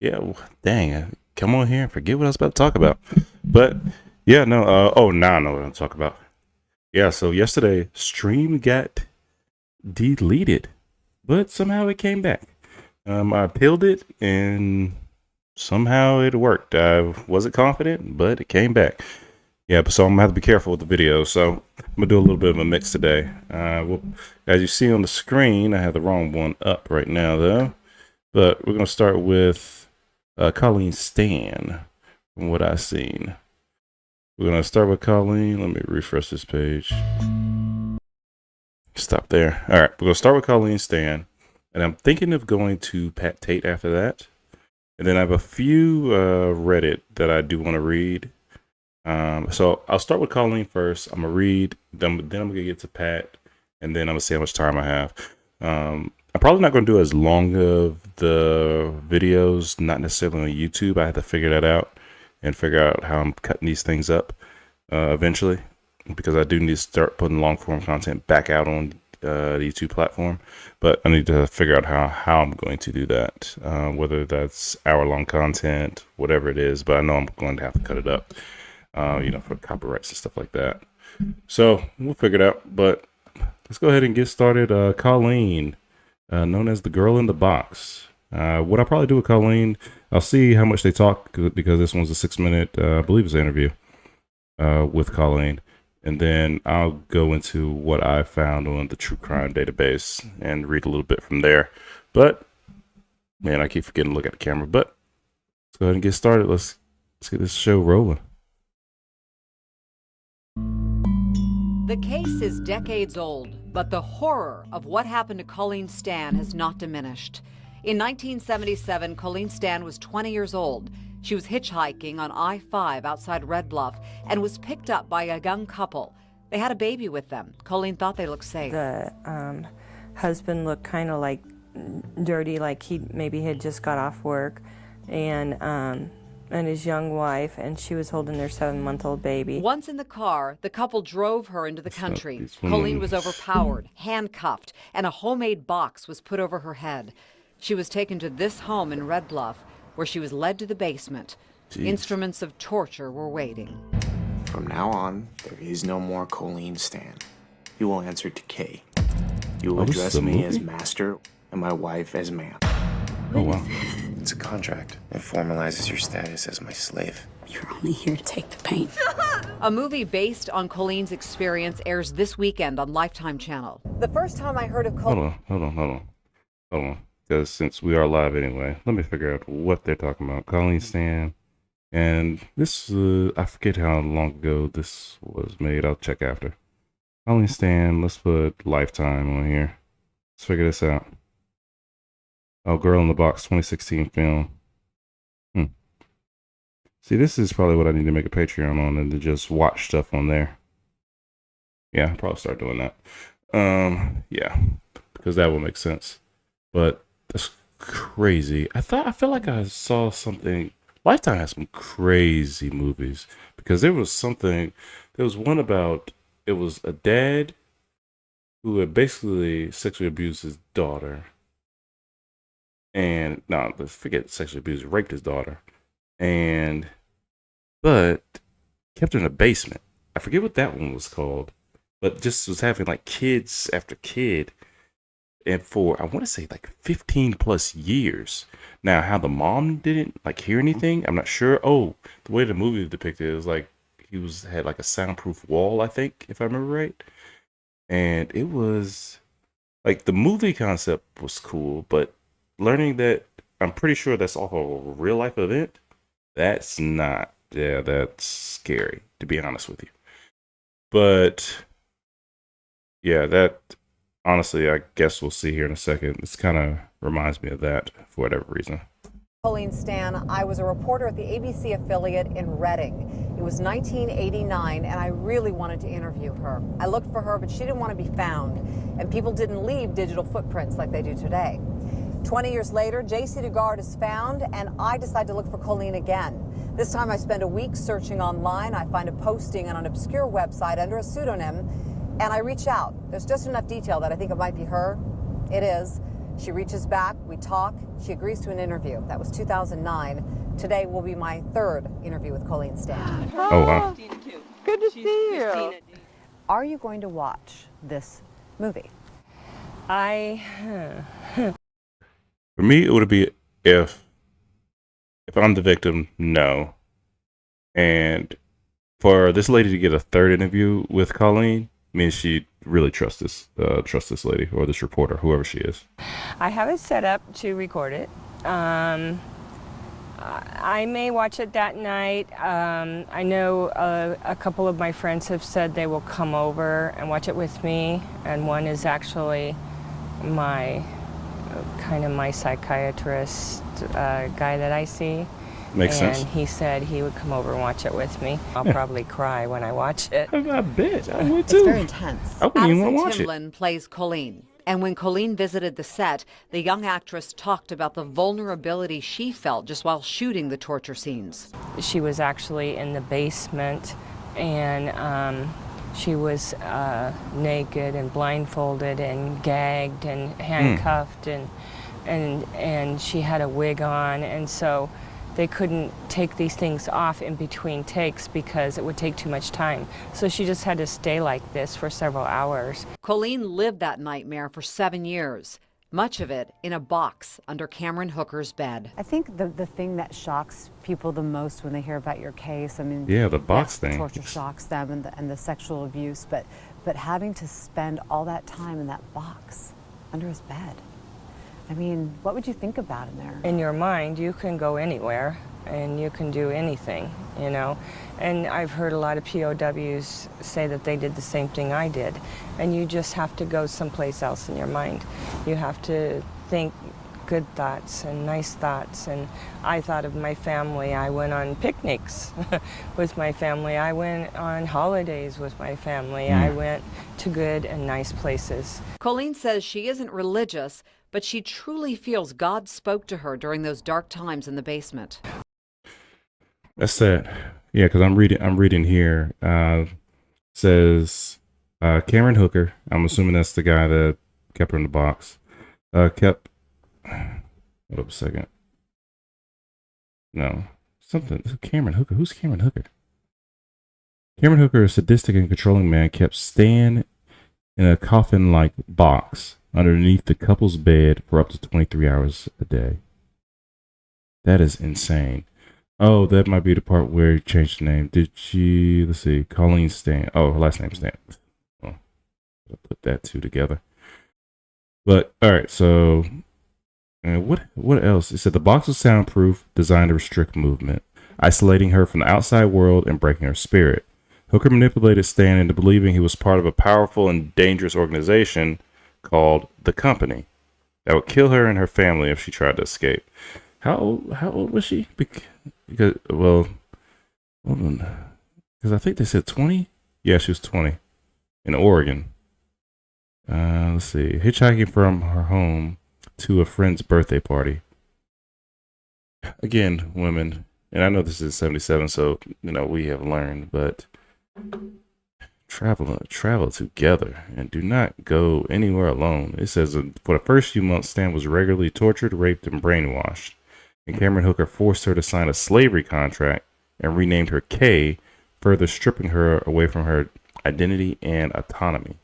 Yeah, dang, come on here and forget what I was about to talk about. But yeah, no. Oh, now I know what I'm talking about. Yeah, so yesterday stream got deleted, but somehow it came back. I peeled it and somehow it worked. I wasn't confident, but it came back. Yeah, but so I'm gonna have to be careful with the video. So I'm gonna do a little bit of a mix today. As you see on the screen, I have the wrong one up right now though. But we're gonna start with Colleen Stan, from what I've seen. We're gonna start with Colleen. Let me refresh this page. Stop there. All right, we're gonna start with Colleen Stan, and I'm thinking of going to Pat Tate after that, and then I have a few Reddit that I do want to read. So I'll start with Colleen first. I'm gonna read, then I'm gonna get to Pat, and then I'm gonna see how much time I have. I'm probably not gonna do as long of the videos, not necessarily on YouTube. I have to figure that out and figure out how I'm cutting these things up eventually, because I do need to start putting long form content back out on the YouTube platform. But I need to figure out how I'm going to do that, whether that's hour-long content, whatever it is. But I know I'm going to have to cut it up, for copyrights and stuff like that. So we'll figure it out. But let's go ahead and get started. Colleen, known as the girl in the box. What I'll probably do with Colleen, I'll see how much they talk, because this one's a 6-minute, I believe it's an interview with Colleen. And then I'll go into what I found on the true crime database and read a little bit from there. But, man, I keep forgetting to look at the camera. But let's go ahead and get started. Let's get this show rolling. The case is decades old, but the horror of what happened to Colleen Stan has not diminished. In 1977, Colleen Stan was 20 years old. She was hitchhiking on I-5 outside Red Bluff and was picked up by a young couple. They had a baby with them. Colleen thought they looked safe. The husband looked kind of like dirty, like he maybe had just got off work, and his young wife, and she was holding their 7-month-old baby. Once in the car, the couple drove her into the country. Colleen was overpowered, handcuffed, and a homemade box was put over her head. She was taken to this home in Red Bluff, where she was led to the basement. Jeez. Instruments of torture were waiting. From now on, there is no more Colleen Stan. You will answer to Kay. You will address me as master and my wife as ma'am. Oh, wow. It's a contract. It formalizes your status as my slave. You're only here to take the pain. A movie based on Colleen's experience airs this weekend on Lifetime Channel. The first time I heard of Colleen... Hold on. Because since we are live anyway, let me figure out what they're talking about. Colleen Stan. And this, I forget how long ago this was made. I'll check after. Colleen Stan, let's put Lifetime on here. Let's figure this out. Oh, Girl in the Box, 2016 film. See, this is probably what I need to make a Patreon on, and to just watch stuff on there. Yeah, I'll probably start doing that. Yeah, because that will make sense. But that's crazy. I feel like I saw something. Lifetime has some crazy movies, because there was one about, it was a dad who had basically sexually abused his daughter. And no, forget sexually abused, raped his daughter. But kept her in a basement. I forget what that one was called, but just was having like kids after kid. And for, I want to say, like 15 plus years. Now, how the mom didn't like hear anything, I'm not sure. Oh, the way the movie depicted it was like had like a soundproof wall, I think, if I remember right. And it was like, the movie concept was cool, but learning that, I'm pretty sure that's off of a real life event, that's not. Yeah, that's scary, to be honest with you. But yeah, that, honestly, I guess we'll see here in a second. This kind of reminds me of that for whatever reason. Colleen Stan, I was a reporter at the ABC affiliate in Reading. It was 1989, and I really wanted to interview her. I looked for her, but she didn't want to be found, and people didn't leave digital footprints like they do today. 20 years later, J.C. Dugard is found, and I decide to look for Colleen again. This time I spend a week searching online. I find a posting on an obscure website under a pseudonym, and I reach out. There's just enough detail that I think it might be her. It is. She reaches back, we talk, she agrees to an interview. That was 2009. Today will be my third interview with Colleen Stan. Oh, wow. Good to see you. Are you going to watch this movie? For me, it would be if I'm the victim, no. And for this lady to get a third interview with Colleen means she really trusts this lady or this reporter, whoever she is. I have it set up to record it. I may watch it that night. I know a couple of my friends have said they will come over and watch it with me, and one is actually my psychiatrist guy that I see. Makes sense. And he said he would come over and watch it with me. I'll probably cry when I watch it. I bet. I would It's too. very intense. I wouldn't even want to watch it. Timlin plays Colleen. And when Colleen visited the set, the young actress talked about the vulnerability she felt just while shooting the torture scenes. She was actually in the basement, and she was naked and blindfolded and gagged and handcuffed, and she had a wig on, and so they couldn't take these things off in between takes because it would take too much time. So she just had to stay like this for several hours. Colleen lived that nightmare for 7 years, much of it in a box under Cameron Hooker's bed. I think the thing that shocks people the most when they hear about your case, I mean, Yeah, the box thing. torture shocks them and the sexual abuse, but having to spend all that time in that box under his bed. I mean, what would you think about in there? In your mind, you can go anywhere and you can do anything, you know. And I've heard a lot of POWs say that they did the same thing I did. And you just have to go someplace else in your mind. You have to think good thoughts and nice thoughts. And I thought of my family. I went on picnics with my family. I went on holidays with my family. I went to good and nice places. Colleen says she isn't religious, but she truly feels God spoke to her during those dark times in the basement. That's sad. Yeah, because I'm reading here. Says Cameron Hooker. I'm assuming that's the guy that kept her in the box. Hold up a second. No, something. Cameron Hooker. Who's Cameron Hooker? Cameron Hooker, a sadistic and controlling man, kept Stan in a coffin-like box underneath the couple's bed for up to 23 hours a day. That is insane. Oh, that might be the part where he changed the name. Did she? Let's see. Colleen Stan. Oh, her last name's Stan. Oh, I'll put that two together. But all right. So, what else? It said the box was soundproof, designed to restrict movement, isolating her from the outside world and breaking her spirit. Hooker manipulated Stan into believing he was part of a powerful and dangerous organization called the Company that would kill her and her family if she tried to escape. How old was she? Because hold on. Because I think they said 20. Yeah, she was 20 in Oregon. Let's see. Hitchhiking from her home to a friend's birthday party. Again, women, and I know this is 77, so we have learned, but travel together and do not go anywhere alone. It says for the first few months, Stan was regularly tortured, raped, and brainwashed. And Cameron Hooker forced her to sign a slavery contract and renamed her Kay, further stripping her away from her identity and autonomy.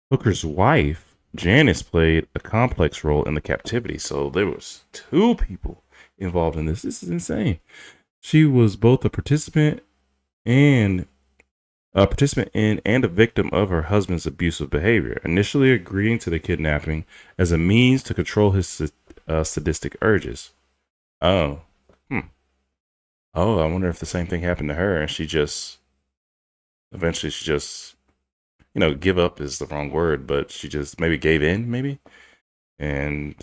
Hooker's wife, Janice, played a complex role in the captivity. So there was two people involved in this. This is insane. She was both a participant in and a victim of her husband's abusive behavior, initially agreeing to the kidnapping as a means to control his sadistic urges. Oh, I wonder if the same thing happened to her, and eventually she just, give up is the wrong word, but she just maybe gave in, maybe, and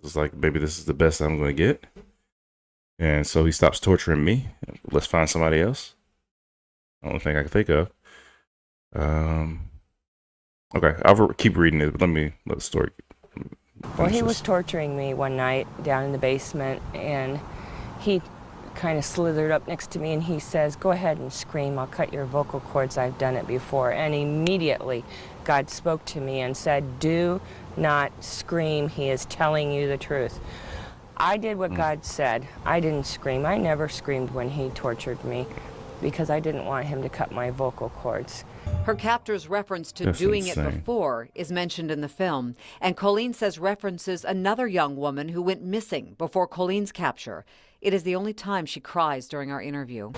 was like, maybe this is the best I'm going to get, and so he stops torturing me. Let's find somebody else. Only thing I can think of. Okay, I'll keep reading it, but let the story. Well, he was torturing me one night down in the basement, and he kind of slithered up next to me, and he says, "Go ahead and scream. I'll cut your vocal cords. I've done it before." And immediately God spoke to me and said, "Do not scream. He is telling you the truth." I did what God said. I didn't scream. I never screamed when he tortured me because I didn't want him to cut my vocal cords. Her captor's reference to That's doing insane. it before is mentioned in the film, and Colleen says references another young woman who went missing before Colleen's capture. It is the only time she cries during our interview.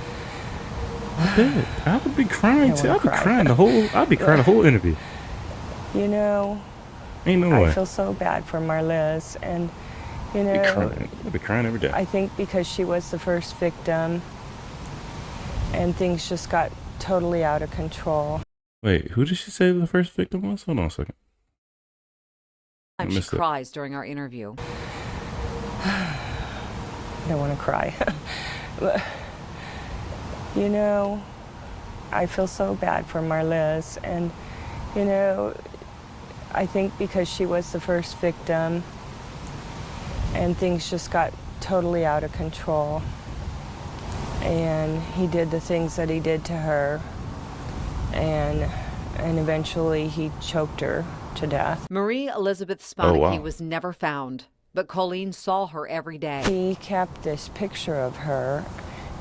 I bet. I would be crying too. I'd be crying the whole interview. You know, Ain't no way. I feel so bad for Marliz, and you I'd be crying every day. I think because she was the first victim and things just got totally out of control. Wait, who did she say the first victim was? Hold on a second. She cries during our interview. I don't want to cry. You know, I feel so bad for Marliz, and you know, I think because she was the first victim and things just got totally out of control, and he did the things that he did to her, and eventually he choked her to death. Marie Elizabeth Sponicky was never found, but Colleen saw her every day. He kept this picture of her,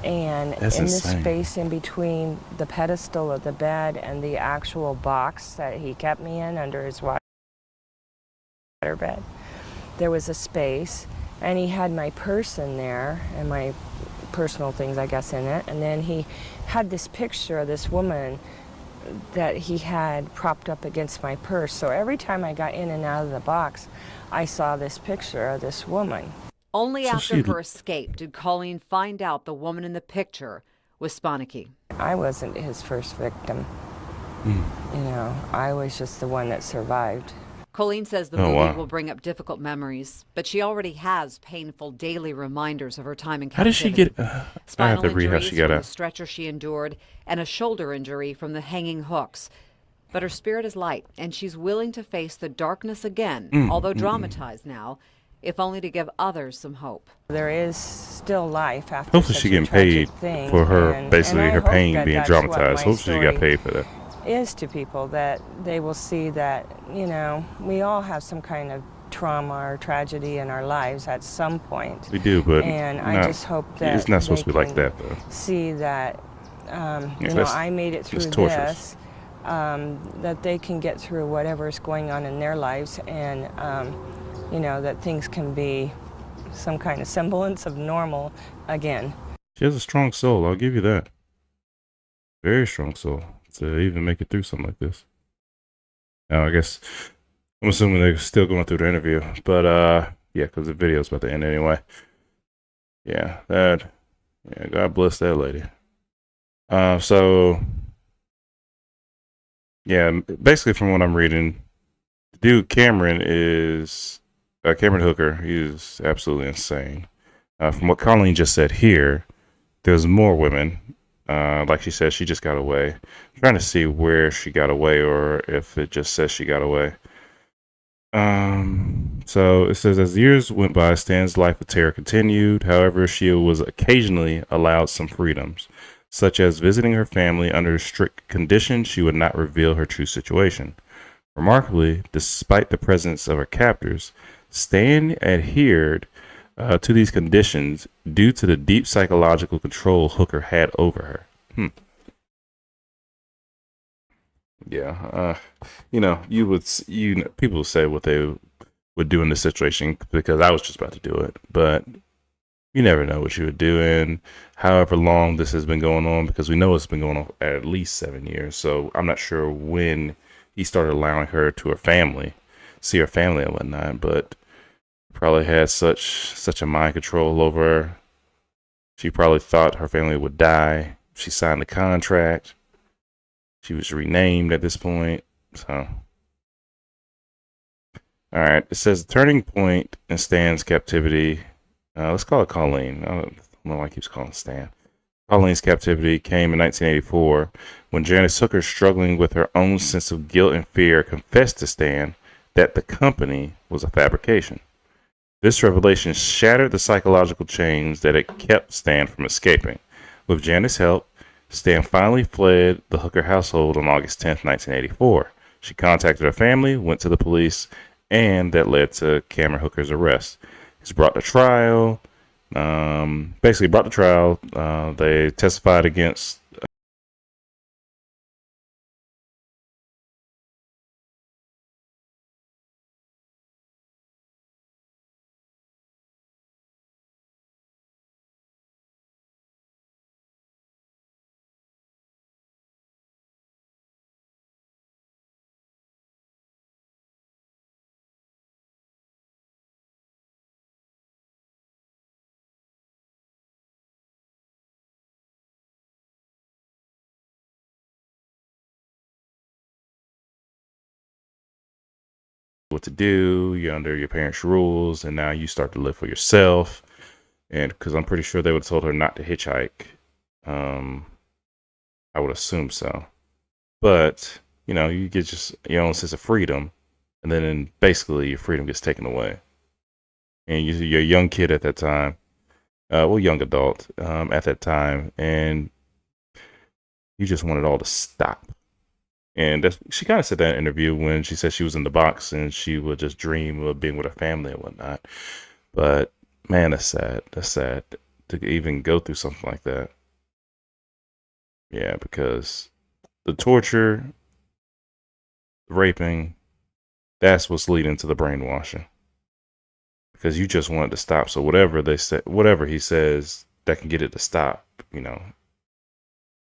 and That's in insane. the space in between the pedestal of the bed and the actual box that he kept me in under his water bed, there was a space, and he had my purse in there and my personal things, I guess, in it. And then he had this picture of this woman that he had propped up against my purse. So every time I got in and out of the box, I saw this picture of this woman. Only after her escape did Colleen find out the woman in the picture was Sponicky. I wasn't his first victim. You know, I was just the one that survived. Colleen says the movie will bring up difficult memories, but she already has painful daily reminders of her time in captivity. How did she get? I have to read how injuries she got from out. the stretcher she endured, and a shoulder injury from the hanging hooks. But her spirit is light, and she's willing to face the darkness again, although dramatized now, if only to give others some hope. There is still life after Hopefully such she a getting tragic paid thing, for her, and basically I her hope pain that being that's what dramatized. my Hopefully she got story paid for that. is to people, that they will see that, you know, we all have some kind of trauma or tragedy in our lives at some point. We do, but And I just hope that it's not supposed to they be like can that, though. see that, you know, I made it through it's torturous. this, that they can get through whatever is going on in their lives, and, you know, that things can be some kind of semblance of normal again. She has a strong soul. I'll give you that. Very strong soul to even make it through something like this. Now, I guess I'm assuming they're still going through the interview, but yeah, because the video's about to end anyway. Yeah, God bless that lady. So yeah, basically from what I'm reading, the dude Cameron is Cameron Hooker. He's absolutely insane. From what Colleen just said here, there's more women. Like she said, she just got away. I'm trying to see where she got away, or if it just says she got away. So it says, as years went by, Stan's life of terror continued. However, she was occasionally allowed some freedoms, such as visiting her family under strict conditions she would not reveal her true situation. Remarkably, despite the presence of her captors, Stan adhered to these conditions due to the deep psychological control Hooker had over her. Yeah, you know, people would say what they would do in this situation, because I was just about to do it, but you never know what you would do. And however long this has been going on, because we know it's been going on at least 7 years, so I'm not sure when he started allowing her to her family, see her family and whatnot, but probably had such a mind control over her. She probably thought her family would die. She signed the contract. She was renamed at this point. So, all right. It says the turning point in Stan's captivity. Let's call it Colleen. I don't know why I keep calling Stan. Colleen's captivity came in 1984 when Janice Hooker, struggling with her own sense of guilt and fear, confessed to Stan that the company was a fabrication. This revelation shattered the psychological chains that had kept Stan from escaping. With Janice's help, Stan finally fled the Hooker household on August 10th, 1984. She contacted her family, went to the police, and that led to Cameron Hooker's arrest. He's brought to trial. Basically brought to trial. They testified against what to do. You're under your parents' rules, and now you start to live for yourself. And because I'm pretty sure they would have told her not to hitchhike. I would assume so. But, you get just your own sense of freedom. And then basically your freedom gets taken away. And you're a young kid at that time. Young adult at that time. And you just want it all to stop. And she kind of said that in an interview when she said she was in the box and she would just dream of being with her family and whatnot. But, man, that's sad. That's sad to even go through something like that. Yeah, because the torture, the raping, that's what's leading to the brainwashing. Because you just want it to stop. So whatever he says that can get it to stop,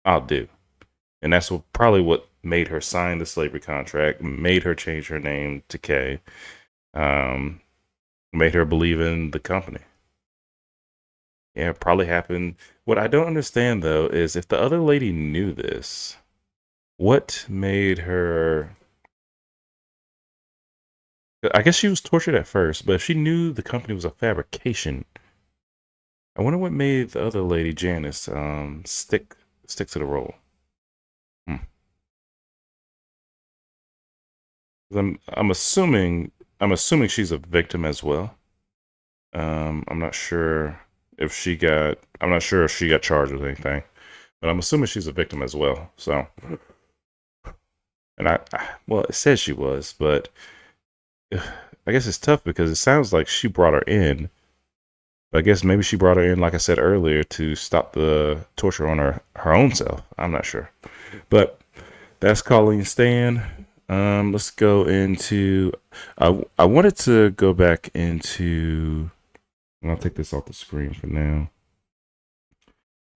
I'll do. And that's probably what made her sign the slavery contract, made her change her name to Kay, made her believe in the company. Yeah, it probably happened. What I don't understand, though, is if the other lady knew this, what made her... I guess she was tortured at first, but if she knew the company was a fabrication, I wonder what made the other lady, Janice, stick to the role. I'm assuming she's a victim as well. I'm not sure if she got charged with anything, but I'm assuming she's a victim as well. So, and it says she was, but I guess it's tough because it sounds like she brought her in. But I guess maybe she brought her in, like I said earlier, to stop the torture on her own self. I'm not sure, but that's Colleen Stan. Let's go into. I wanted to go back into. And I'll take this off the screen for now.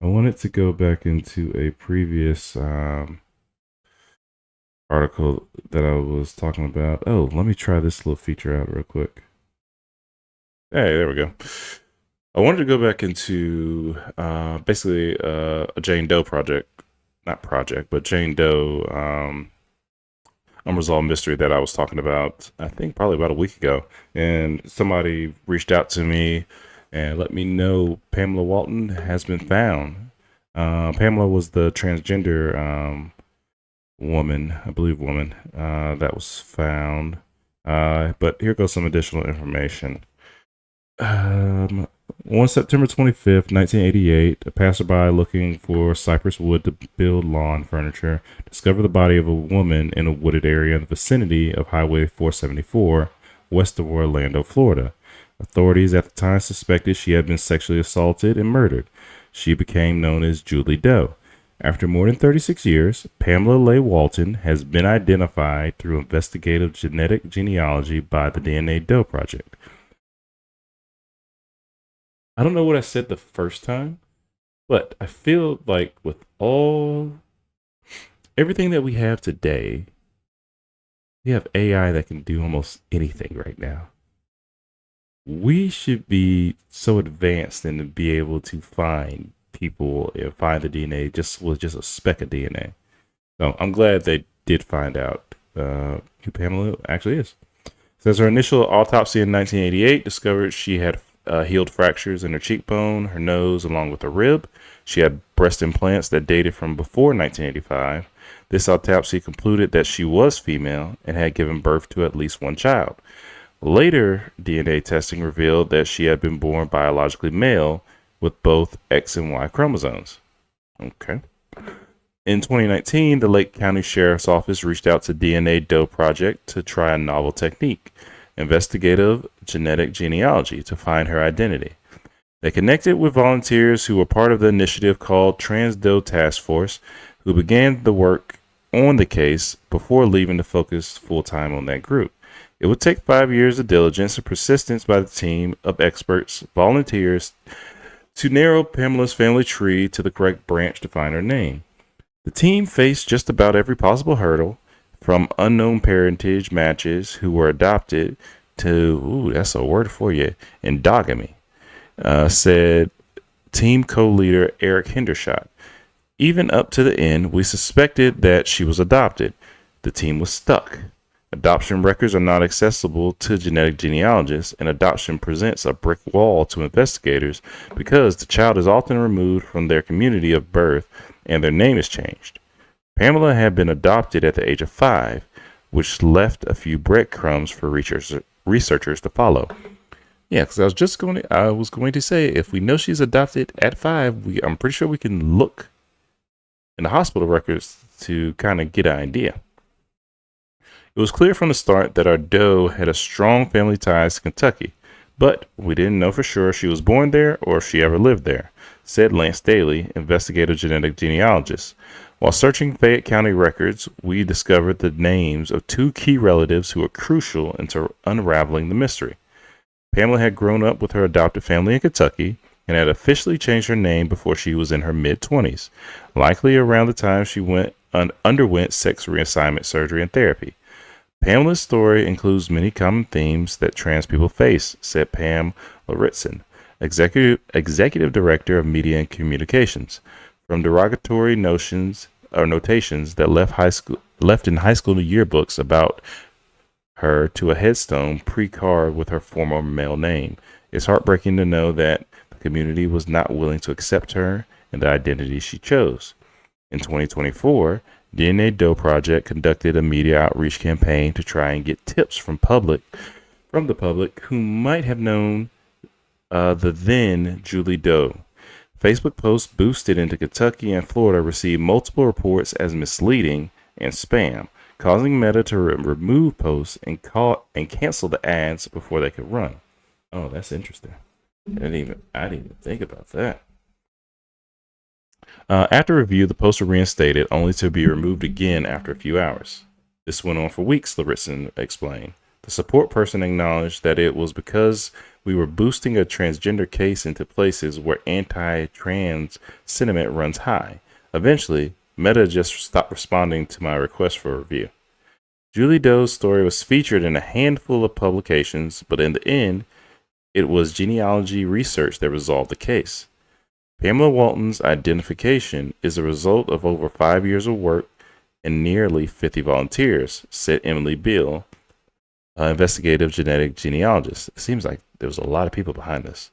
I wanted to go back into a previous article that I was talking about. Oh, let me try this little feature out real quick. Hey, there we go. I wanted to go back into basically a Jane Doe project. Not project, but Jane Doe Unresolved Mystery that I was talking about, I think probably about a week ago. And somebody reached out to me and let me know Pamela Walton has been found. Pamela was the transgender woman that was found. But here goes some additional information. On September 25th, 1988, a passerby looking for cypress wood to build lawn furniture discovered the body of a woman in a wooded area in the vicinity of Highway 474, west of Orlando, Florida. Authorities at the time suspected she had been sexually assaulted and murdered. She became known as Julie Doe. After more than 36 years, Pamela Leigh Walton has been identified through investigative genetic genealogy by the DNA Doe Project. I don't know what I said the first time, but I feel like with everything that we have today, we have AI that can do almost anything right now. We should be so advanced and to be able to find people and find the DNA just with just a speck of DNA. So I'm glad they did find out who Pamela actually is. It says her initial autopsy in 1988 discovered she had healed fractures in her cheekbone, her nose, along with her rib. She had breast implants that dated from before 1985. This autopsy concluded that she was female and had given birth to at least one child. Later DNA testing revealed that she had been born biologically male with both X and Y chromosomes. Okay. In 2019, the Lake County Sheriff's Office reached out to DNA Doe Project to try a novel technique, investigative genetic genealogy, to find her identity. They connected with volunteers who were part of the initiative called Trans Doe Task Force, who began the work on the case before leaving to focus full-time on that group. It would take 5 years of diligence and persistence by the team of experts, volunteers, to narrow Pamela's family tree to the correct branch to find her name. The team faced just about every possible hurdle, from unknown parentage matches who were adopted to, that's a word for you, endogamy, said team co-leader Eric Hendershot. Even up to the end, we suspected that she was adopted. The team was stuck. Adoption records are not accessible to genetic genealogists, and adoption presents a brick wall to investigators because the child is often removed from their community of birth and their name is changed. Pamela had been adopted at the age of 5, which left a few breadcrumbs for researchers to follow. Yeah, because I was going to say, if we know she's adopted at 5, I'm pretty sure we can look in the hospital records to kind of get an idea. It was clear from the start that our doe had a strong family ties to Kentucky, but we didn't know for sure if she was born there or if she ever lived there, said Lance Daly, investigative genetic genealogist. While searching Fayette County records, we discovered the names of 2 key relatives who were crucial into unraveling the mystery. Pamela had grown up with her adopted family in Kentucky and had officially changed her name before she was in her mid-20s, likely around the time she underwent sex reassignment surgery and therapy. Pamela's story includes many common themes that trans people face, said Pam Lauritsen, executive director of media and communications. From derogatory notations that left in high school yearbooks about her to a headstone pre-carved with her former male name. It's heartbreaking to know that the community was not willing to accept her and the identity she chose. In 2024, DNA Doe Project conducted a media outreach campaign to try and get tips from the public who might have known the then Julie Doe. Facebook posts boosted into Kentucky and Florida received multiple reports as misleading and spam, causing Meta to remove posts and cancel the ads before they could run. Oh, that's interesting. I didn't even think about that. After review, the posts were reinstated, only to be removed again after a few hours. This went on for weeks, Lauritsen explained. The support person acknowledged that it was because we were boosting a transgender case into places where anti-trans sentiment runs high. Eventually, Meta just stopped responding to my request for a review. Julie Doe's story was featured in a handful of publications, but in the end, it was genealogy research that resolved the case. Pamela Walton's identification is a result of over 5 years of work and nearly 50 volunteers, said Emily Beal, investigative genetic genealogist. It seems like there was a lot of people behind this.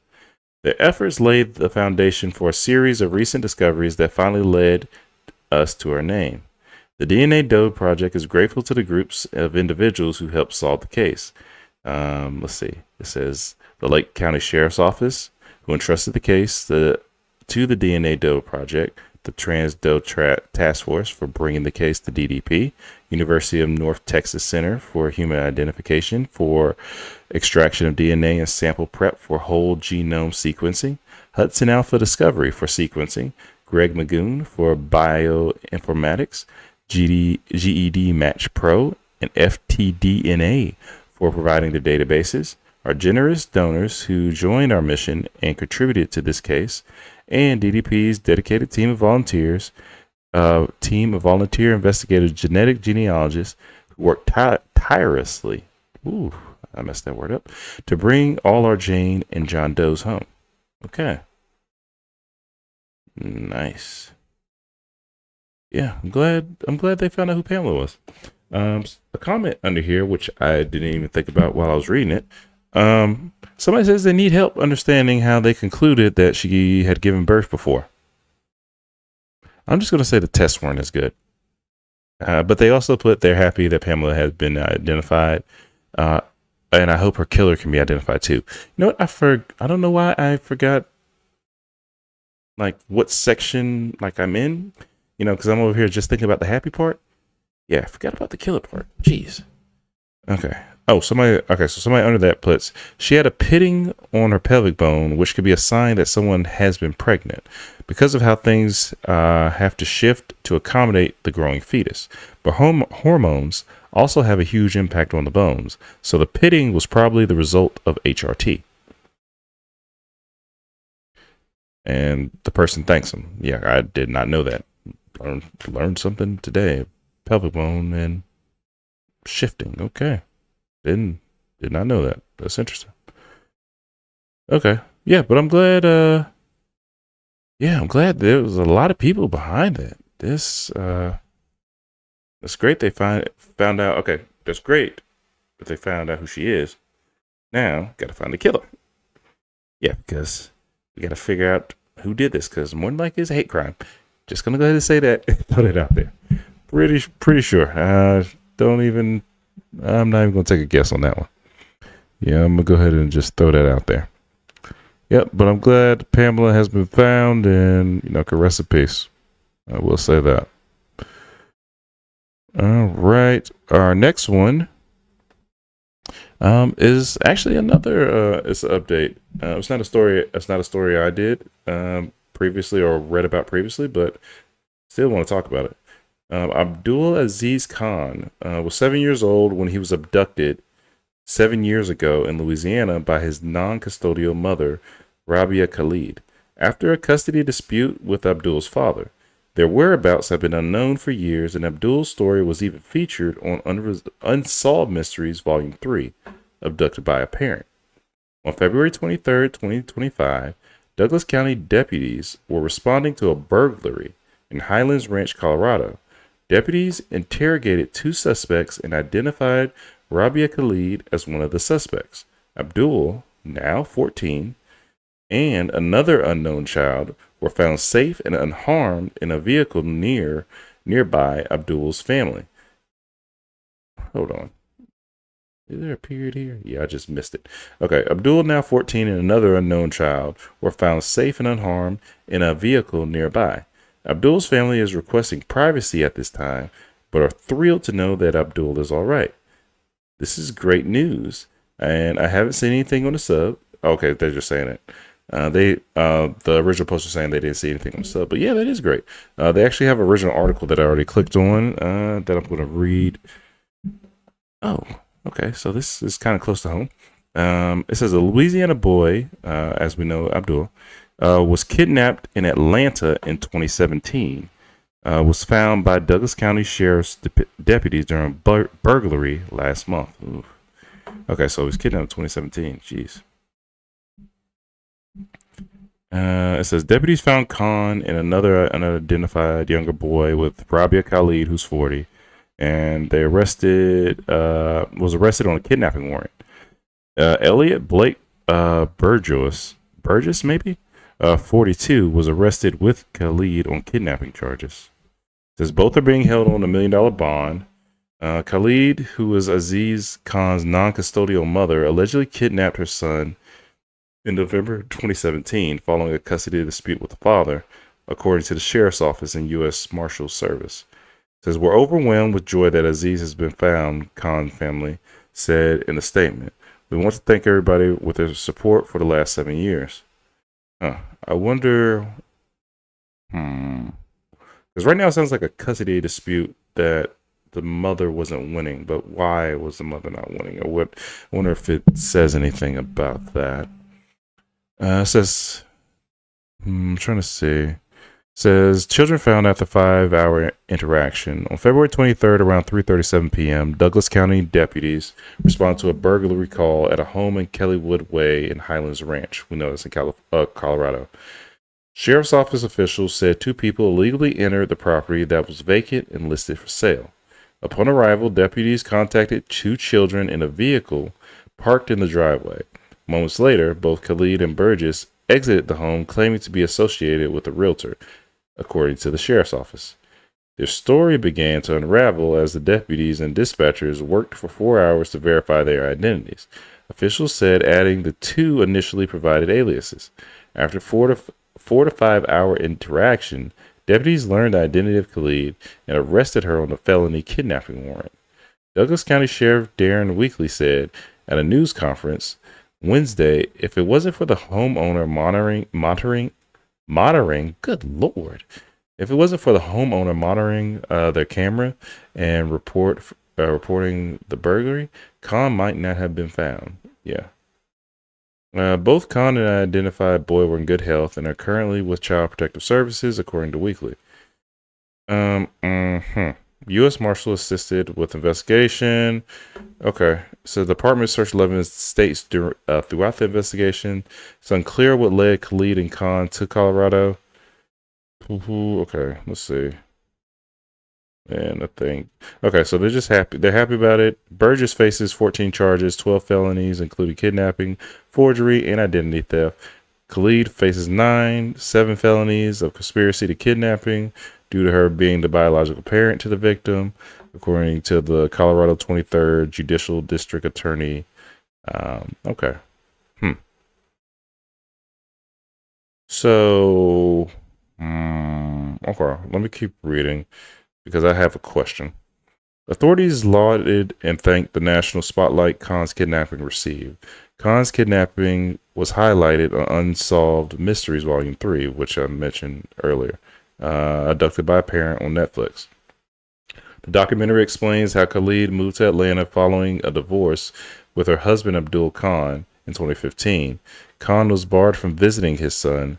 Their efforts laid the foundation for a series of recent discoveries that finally led us to her name. The DNA Doe Project is grateful to the groups of individuals who helped solve the case. Let's see. It says the Lake County Sheriff's Office, who entrusted the case to the DNA Doe Project, the Trans Doe Task Force for bringing the case to DDP, University of North Texas Center for Human Identification for extraction of DNA and sample prep for whole genome sequencing, Hudson Alpha Discovery for sequencing, Greg Magoon for bioinformatics, GED Match Pro, and FTDNA for providing the databases, our generous donors who joined our mission and contributed to this case, and DDP's dedicated team of volunteers, volunteer investigative genetic genealogists who worked tirelessly, I messed that word up, to bring all our Jane and John Does home. Okay. Nice. Yeah, I'm glad they found out who Pamela was. A comment under here, which I didn't even think about while I was reading it. Somebody says they need help understanding how they concluded that she had given birth before. I'm just going to say the tests weren't as good. But they also put they're happy that Pamela has been identified. and I hope her killer can be identified too. You know what? I don't know why I forgot like what section like I'm in. You know, because I'm over here just thinking about the happy part. Yeah, I forgot about the killer part. Jeez. Okay. Oh, somebody. Okay, so somebody under that puts she had a pitting on her pelvic bone, which could be a sign that someone has been pregnant, because of how things have to shift to accommodate the growing fetus. But hormones also have a huge impact on the bones, so the pitting was probably the result of HRT. And the person thanks him. Yeah, I did not know that. Learned something today. Pelvic bone and shifting. Okay. Did not know that. That's interesting. Okay. Yeah, but I'm glad I'm glad there was a lot of people behind that. This that's great they found out. Okay, that's great that they found out who she is. Now, got to find the killer. Yeah, because we got to figure out who did this, because more than likely it's a hate crime. Just gonna go ahead and say that. Put it out there. Pretty sure. I'm not even gonna take a guess on that one. Yeah, I'm gonna go ahead and just throw that out there. Yep, but I'm glad Pamela has been found, and can rest in peace. I will say that. All right, our next one is actually another it's an update. It's not a story. It's not a story I did previously or read about previously, but still want to talk about it. Abdul Aziz Khan was 7 years old when he was abducted 7 years ago in Louisiana by his non-custodial mother, Rabia Khalid, after a custody dispute with Abdul's father. Their whereabouts have been unknown for years, and Abdul's story was even featured on Unsolved Mysteries Volume 3, Abducted by a Parent. On February 23rd, 2025, Douglas County deputies were responding to a burglary in Highlands Ranch, Colorado. Deputies interrogated two suspects and identified Rabia Khalid as one of the suspects. Abdul, now 14, and another unknown child were found safe and unharmed in a vehicle nearby Abdul's family. Hold on. Is there a period here? Yeah, I just missed it. Okay, Abdul, now 14, and another unknown child were found safe and unharmed in a vehicle nearby. Abdul's family is requesting privacy at this time, but are thrilled to know that Abdul is all right. This is great news, and I haven't seen anything on the sub. Okay, they're just saying it. The original poster saying they didn't see anything on the sub, but yeah, that is great. They actually have an original article that I already clicked on that I'm going to read. Oh, okay, so this is kind of close to home. It says a Louisiana boy, as we know, Abdul, was kidnapped in Atlanta in 2017. Was found by Douglas County Sheriff's deputies during burglary last month. Ooh. Okay, so he was kidnapped in 2017. Jeez. It says deputies found Khan and another unidentified younger boy with Rabia Khalid, who's 40, and they was arrested on a kidnapping warrant. Elliot Blake Burgess maybe, 42, was arrested with Khalid on kidnapping charges. It says both are being held on $1 million bond. Khalid, who was Aziz Khan's non-custodial mother, allegedly kidnapped her son in November 2017 following a custody dispute with the father, according to the sheriff's office and U.S. Marshals Service. It says, we're overwhelmed with joy that Aziz has been found, Khan family said in a statement. We want to thank everybody with their support for the last 7 years. I wonder, because right now it sounds like a custody dispute that the mother wasn't winning, but why was the mother not winning? Or what? I wonder if it says anything about that. It says, I'm trying to see. It says, children found after 5-hour interaction. On February 23rd, around 3:37 p.m., Douglas County deputies responded to a burglary call at a home in Kellywood Way in Highlands Ranch. We know this in Colorado. Sheriff's office officials said 2 people illegally entered the property that was vacant and listed for sale. Upon arrival, deputies contacted 2 children in a vehicle parked in the driveway. Moments later, both Khalid and Burgess exited the home claiming to be associated with a realtor, according to the sheriff's office. Their story began to unravel as the deputies and dispatchers worked for 4 hours to verify their identities. Officials said adding the two initially provided aliases. After 4 to 5 hour interaction, deputies learned the identity of Khalid and arrested her on a felony kidnapping warrant. Douglas County Sheriff Darren Weekly said at a news conference Wednesday, if it wasn't for the homeowner monitoring, good lord, if it wasn't for the homeowner monitoring their camera and reporting the burglary, Khan might not have been found. Yeah. Both Khan and an identified boy were in good health and are currently with Child Protective Services, according to Weekly. U.S. Marshal assisted with investigation. Okay, so the department searched 11 states throughout the investigation. It's unclear what led Khalid and Khan to Colorado. Okay, let's see. And I think, okay, so they're just happy. They're happy about it. Burgess faces 14 charges, 12 felonies, including kidnapping, forgery, and identity theft. Khalid faces 7 felonies of conspiracy to kidnapping due to her being the biological parent to the victim, according to the Colorado 23rd Judicial District Attorney. Okay. So, okay, let me keep reading because I have a question. Authorities lauded and thanked the national spotlight Khan's kidnapping received. Khan's kidnapping was highlighted on Unsolved Mysteries Volume 3, which I mentioned earlier, Abducted by a Parent on Netflix. The documentary explains how Khalid moved to Atlanta following a divorce with her husband Abdul Khan in 2015. Khan was barred from visiting his son,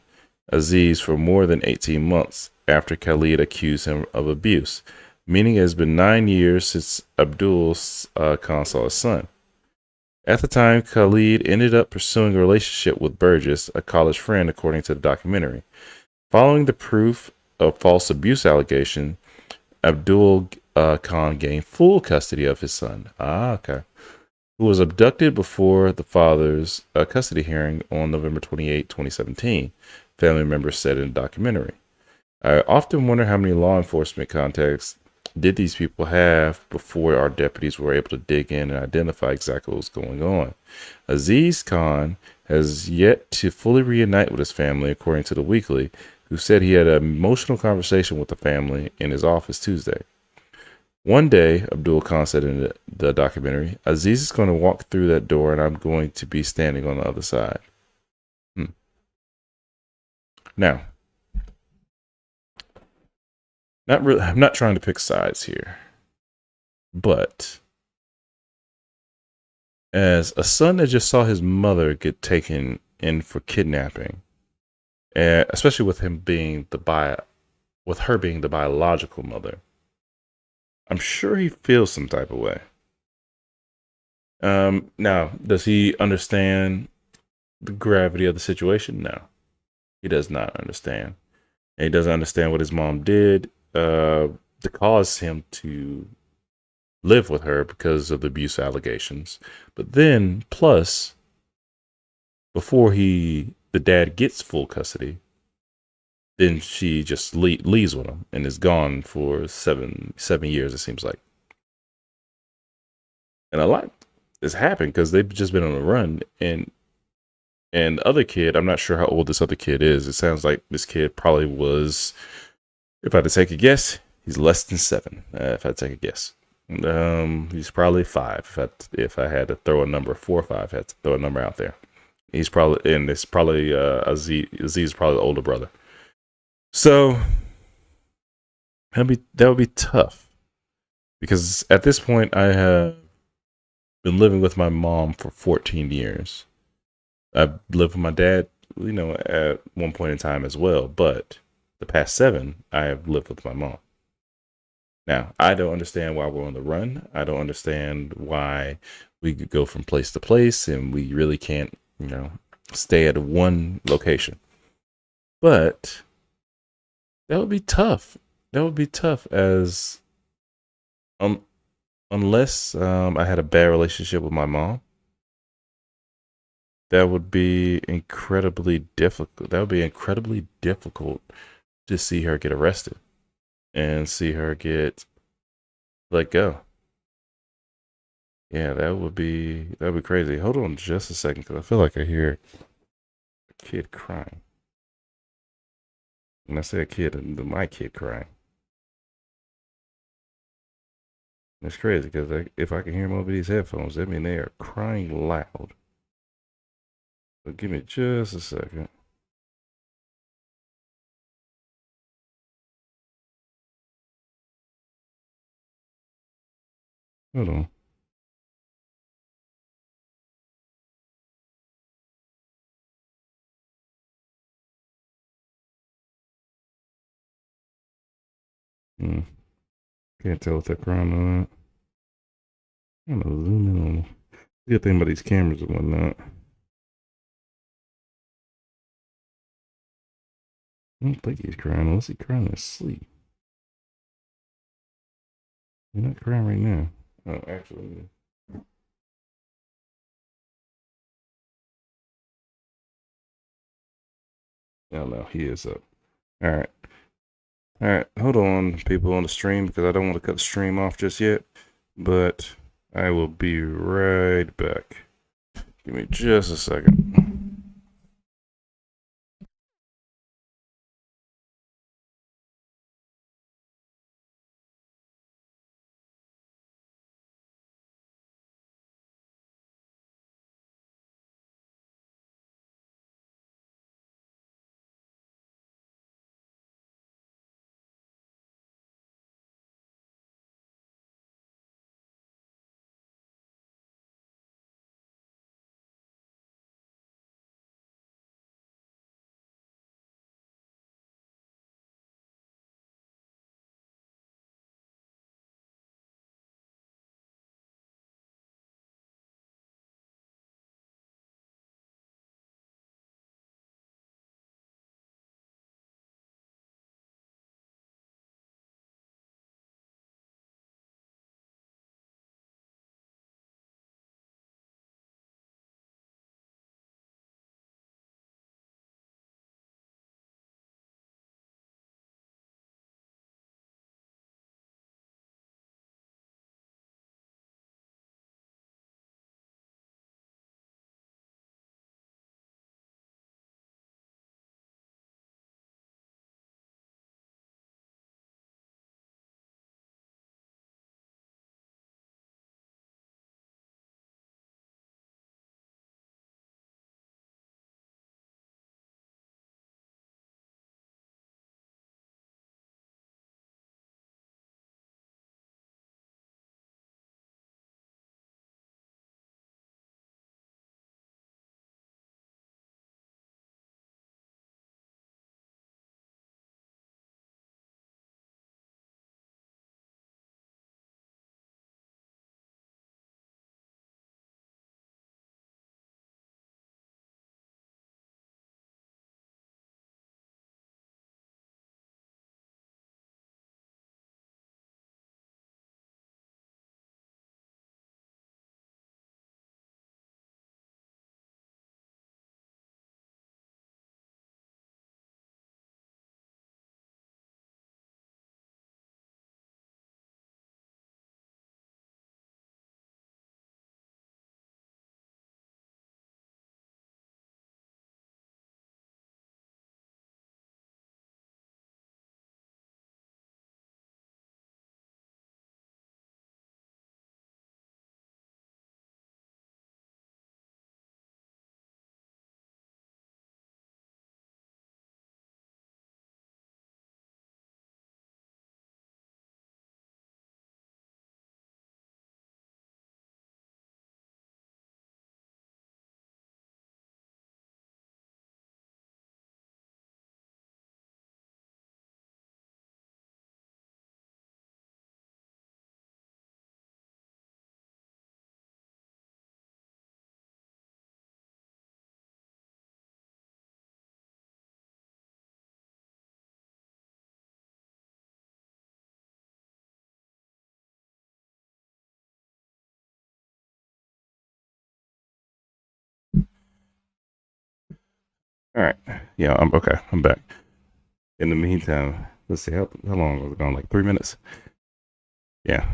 Aziz, for more than 18 months after Khalid accused him of abuse, meaning it has been 9 years since Abdul Khan saw his son. At the time, Khalid ended up pursuing a relationship with Burgess, a college friend, according to the documentary. Following the proof of false abuse allegation, Abdul Khan gained full custody of his son, who was abducted before the father's custody hearing on November 28, 2017, family members said in the documentary. I often wonder how many law enforcement contacts did these people have before our deputies were able to dig in and identify exactly what was going on. Aziz Khan has yet to fully reunite with his family, according to the Weekly, who said he had an emotional conversation with the family in his office Tuesday. One day, Abdul Khan said in the documentary, Aziz is going to walk through that door and I'm going to be standing on the other side. Now, I'm not trying to pick sides here, but as a son that just saw his mother get taken in for kidnapping, especially with her being the biological mother, I'm sure he feels some type of way. Now, does he understand the gravity of the situation? No, he does not understand. And he doesn't understand what his mom did to cause him to live with her because of the abuse allegations. But then, plus, before the dad gets full custody, then she just leaves with him and is gone for seven years, it seems like. And a lot has happened because they've just been on a run. And the other kid, I'm not sure how old this other kid is. It sounds like this kid probably was, if I had to take a guess, he's less than 7. If I had to take a guess. He's probably 5. If I had to throw a number, 4 or 5, I had to throw a number out there. He's probably, and it's probably Aziz is probably the older brother. So that would be tough because at this point I have been living with my mom for 14 years. I've lived with my dad, at one point in time as well, but the past 7 I have lived with my mom. Now, I don't understand why we're on the run. I don't understand why we could go from place to place and we really can't, stay at one location. But that would be tough. That would be tough as unless I had a bad relationship with my mom. That would be incredibly difficult. That would be incredibly difficult to see her get arrested. and see her get let go. Yeah, that'd be crazy. Hold on just a second, because I feel like I hear a kid crying. When I say a kid, my kid crying. It's crazy because if I can hear them over these headphones, that means they are crying loud. So give me just a second. Hold on. Hmm. Can't tell if they're crying or not. I'm gonna zoom in on them. Good thing about these cameras and whatnot. I don't think he's crying unless he's crying in his sleep. He's not crying right now. Oh, actually. No, no, he is up. All right. All right. Hold on, people on the stream, because I don't want to cut the stream off just yet. But I will be right back. Give me just a second. All right. Yeah, I'm okay. I'm back. In the meantime, let's see, how long was it gone? Like 3 minutes? Yeah.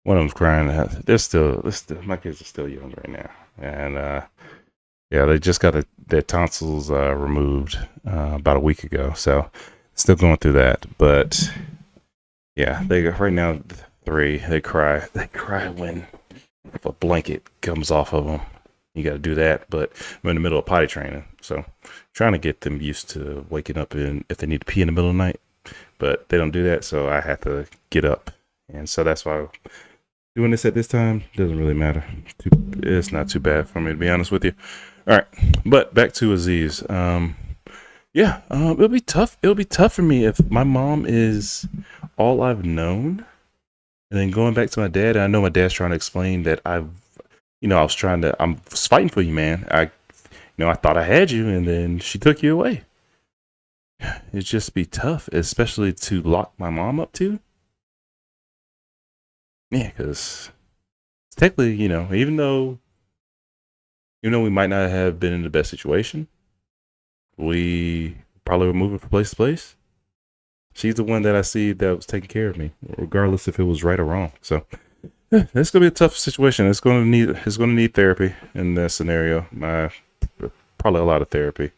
One of them's crying. They're still, my kids are still young right now. And, yeah, they just got their tonsils removed about a week ago. So, still going through that. But, yeah, right now, 3, they cry. They cry when if a blanket comes off of them. You got to do that. But I'm in the middle of potty training. So, trying to get them used to waking up if they need to pee in the middle of the night. But they don't do that. So, I have to get up. And so, that's why doing this at this time doesn't really matter. It's not too bad for me, to be honest with you. All right, but back to Aziz. It'll be tough. It'll be tough for me if my mom is all I've known, and then going back to my dad. And I know my dad's trying to explain that I was fighting for you, man. I thought I had you, and then she took you away. It'd just be tough, especially to lock my mom up to. Yeah, because technically, even though we might not have been in the best situation, we probably were moving from place to place. She's the one that I see that was taking care of me, regardless if it was right or wrong. So, yeah, it's gonna be a tough situation. It's gonna need therapy in that scenario. Probably a lot of therapy.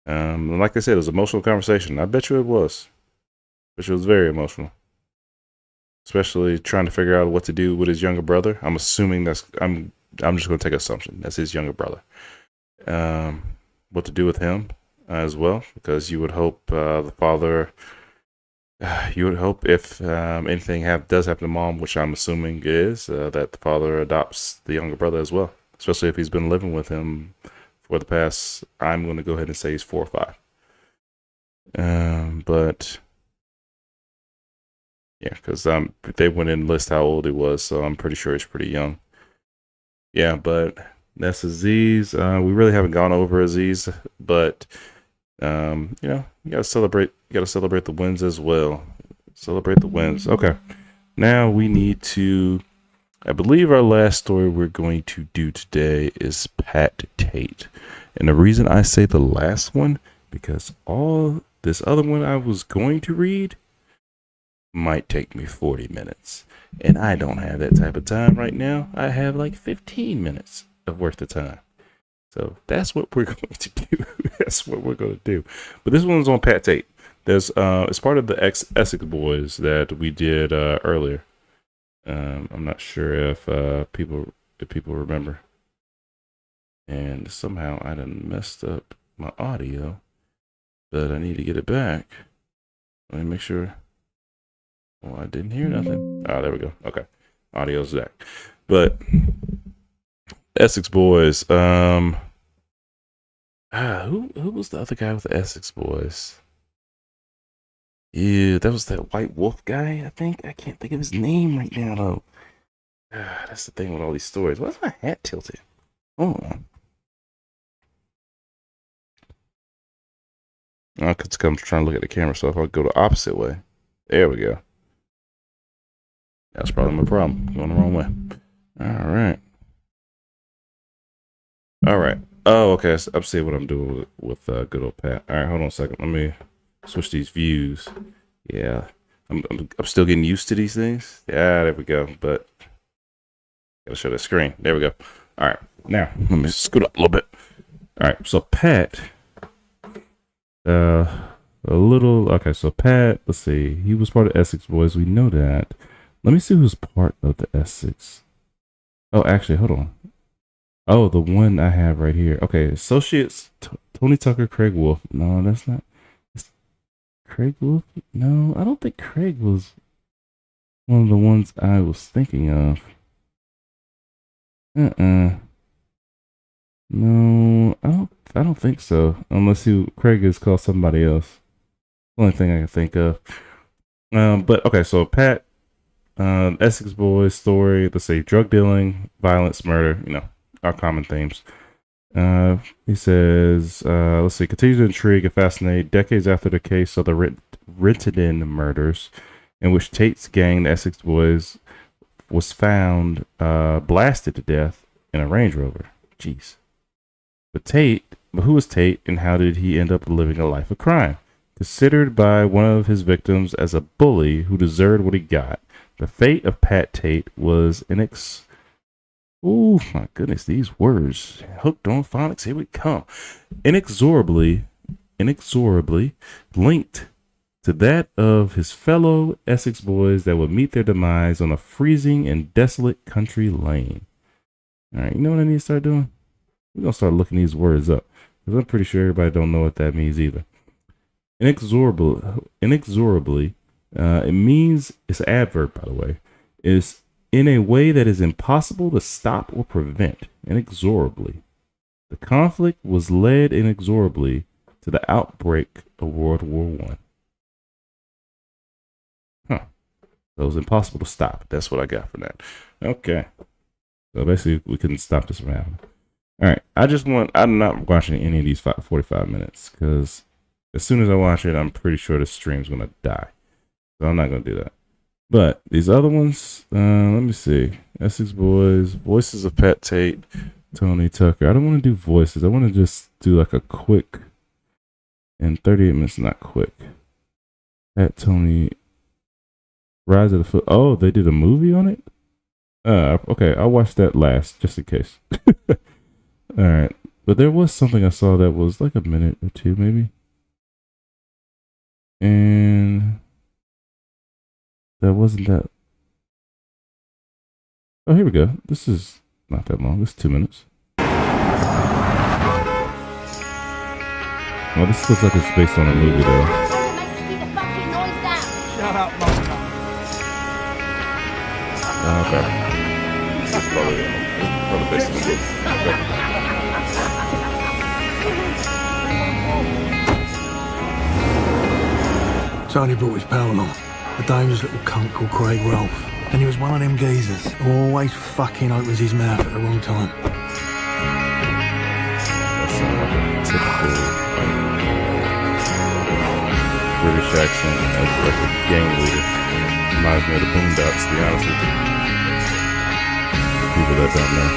Like I said, it was an emotional conversation. I bet you it was. But it was very emotional. Especially trying to figure out what to do with his younger brother. I'm assuming I'm just going to take an assumption. That's his younger brother. What to do with him as well, because you would hope the father. You would hope if anything does happen to mom, which I'm assuming is, that the father adopts the younger brother as well. Especially if he's been living with him for the past. I'm going to go ahead and say he's 4 or 5. But. Yeah, because they went in and list how old he was, so I'm pretty sure he's pretty young. Yeah, but that's Aziz. We really haven't gone over Aziz, but you gotta celebrate. You gotta celebrate the wins as well. Celebrate the wins. Okay, now we need to. I believe our last story we're going to do today is Pat Tate, and the reason I say the last one because all this other one I was going to read might take me 40 minutes. And I don't have that type of time right now. I have like 15 minutes of worth of time. So that's what we're going to do. That's what we're going to do. But this one's on Pat Tate. There's it's part of the Essex Boys that we did earlier. I'm not sure if people remember. And somehow I done messed up my audio, but I need to get it back. Let me make sure. Oh, I didn't hear nothing. Oh, there we go. Okay. Audio's back. But Essex Boys. Who was the other guy with the Essex Boys? Yeah, that was that White Wolf guy, I think. I can't think of his name right now, though. That's the thing with all these stories. Why's my hat tilted? Hold on. Because I'm trying to look at the camera, so if I go the opposite way. There we go. That's probably my problem. Going the wrong way. All right. Oh, okay. So I'm seeing what I'm doing with good old Pat. All right, hold on a second. Let me switch these views. Yeah, I'm still getting used to these things. Yeah, there we go. But gotta show the screen. There we go. All right. Now let me scoot up a little bit. All right. So Pat. Okay. So Pat. Let's see. He was part of Essex Boys. We know that. Let me see who's part of the Essex. Oh, actually, hold on. Oh, the one I have right here. Okay, associates Tony Tucker, Craig Wolf. No, that's not. It's Craig Wolf? No, I don't think Craig was one of the ones I was thinking of. No, I don't think so. Unless Craig is called somebody else. Only thing I can think of. But okay, so Pat. Essex Boys story, let's say drug dealing, violence, murder, our common themes. He says, let's see, continues to intrigue and fascinate decades after the case of the Renton murders, in which Tate's gang, the Essex Boys, was found blasted to death in a Range Rover. Jeez. But who was Tate and how did he end up living a life of crime? considered by one of his victims as a bully who deserved what he got. The fate of Pat Tate was oh my goodness, these words. Hooked on phonics, here we come. Inexorably linked to that of his fellow Essex boys that would meet their demise on a freezing and desolate country lane. All right, you know what I need to start doing? We're going to start looking these words up, because I'm pretty sure everybody don't know what that means either. Inexorably, it means, it's an adverb, by the way, is in a way that is impossible to stop or prevent. Inexorably. The conflict was led inexorably to the outbreak of World War I. So it was impossible to stop. That's what I got from that. Okay. So basically, we couldn't stop this from happening. All right. I'm not watching any of these 45 minutes, because as soon as I watch it, I'm pretty sure the stream's going to die. So I'm not going to do that. But these other ones, let me see. Essex Boys, Voices of Pat Tate, Tony Tucker. I don't want to do voices. I want to just do like a quick, and 38 minutes, not quick. Pat, Tony, Rise of the Foot. Oh, they did a movie on it? Okay, I'll watch that last, just in case. Alright. But there was something I saw that was like a minute or two, maybe. And that wasn't that. Oh, here we go. This is not that long. This is 2 minutes. Well, this looks like it's based on a movie, though. Shut up, Monster. Okay. That's probably based on a movie. Okay. Tony brought his pal along, a dangerous little cunt called Craig Rolfe. And he was one of them geezers who always fucking opens his mouth at the wrong time. That's like a typical British accent as like a gang leader. Reminds me of the Boondocks, to be honest with you. For people that don't know.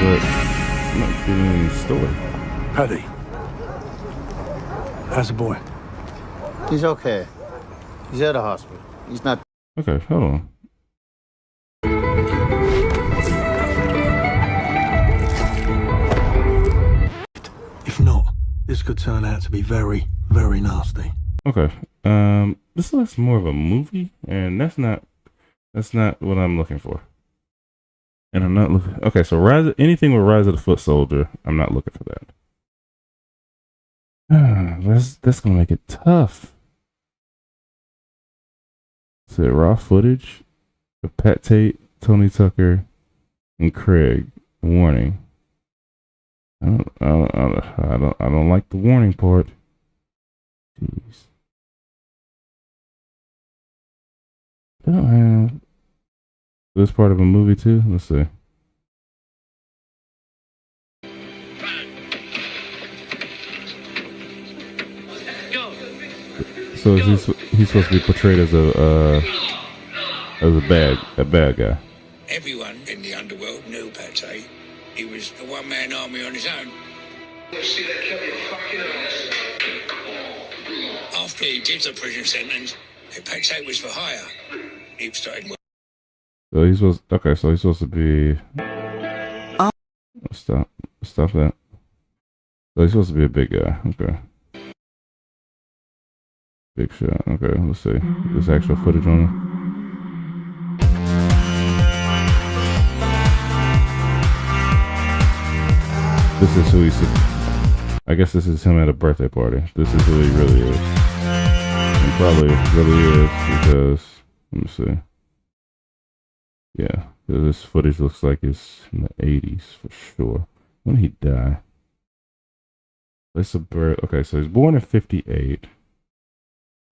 But I'm not getting any story. Paddy, how's the boy? He's okay. He's at a hospital. He's not. Okay, hold on. If not, this could turn out to be very, very nasty. Okay. This looks more of a movie, and that's not what I'm looking for. And I'm not looking. Okay, so anything with Rise of the Foot Soldier, I'm not looking for that. That's gonna make it tough. So raw footage of Pat Tate, Tony Tucker, and Craig. Warning. I don't like the warning part. Jeez. I don't have this part of a movie too. Let's see. So he's supposed to be portrayed as a bad guy. Everyone in the underworld knew Pat Tate. He was a one-man army on his own. After he did the prison sentence, Pat Tate was for hire. He started working. So he's supposed to be. Stop that. So he's supposed to be a big guy. Okay. Big shot. Okay, let's see. There's actual footage on him. This is who he's. I guess this is him at a birthday party. This is who he really is. And probably really is because, let me see. Yeah, this footage looks like it's in the 80s for sure. When did he die? It's a birth. Okay, so he's born in 58.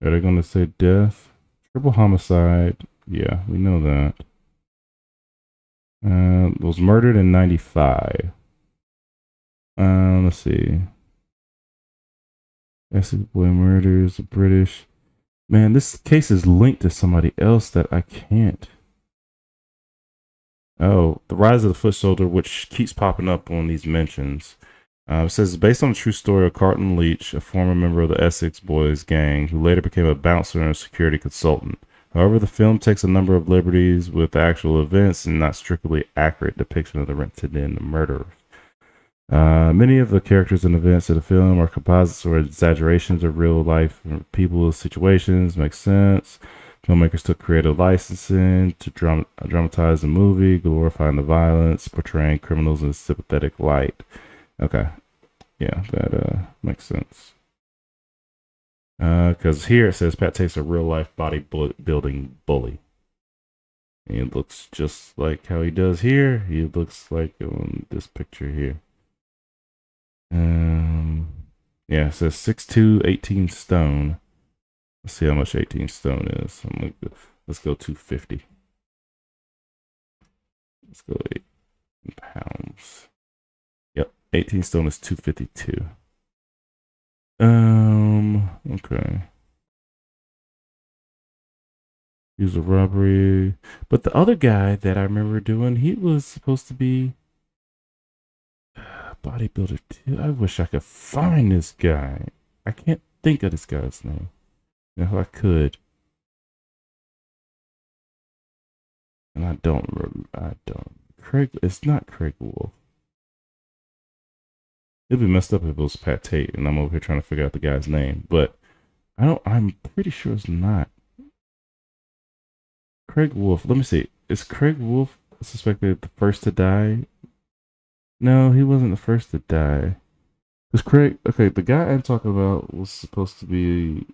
Are they going to say death? Triple homicide. Yeah, we know that. Was murdered in 95. Let's see. Essex boy murders a British. Man, this case is linked to somebody else that I can't. Oh, The Rise of the Foot Soldier, which keeps popping up on these mentions. It says, based on the true story of Carlton Leach, a former member of the Essex Boys gang, who later became a bouncer and a security consultant. However, the film takes a number of liberties with actual events and not strictly accurate depiction of the rented-in murderers. Many of the characters and events of the film are composites or exaggerations of real life people's situations. Makes sense. Filmmakers took creative licensing to dramatize the movie, glorifying the violence, portraying criminals in a sympathetic light. Okay. Yeah, that makes sense. Because here it says Pat Tate's a real-life bodybuilding bully. And it looks just like how he does here. He looks like on this picture here. Yeah, it says 6'2", 18 stone. Let's see how much 18 stone is. Let's go 250. Let's go 8 pounds. Yep, 18 stone is 252. Okay. He was a robbery. But the other guy that I remember doing, he was supposed to be bodybuilder too. I wish I could find this guy. I can't think of this guy's name. If I could. And I don't. Craig, it's not Craig Wolf. It'd be messed up if it was Pat Tate and I'm over here trying to figure out the guy's name. But I'm pretty sure it's not. Craig Wolf. Let me see. Is Craig Wolf suspected the first to die? No, he wasn't the first to die. Because Craig, okay, the guy I'm talking about was supposed to be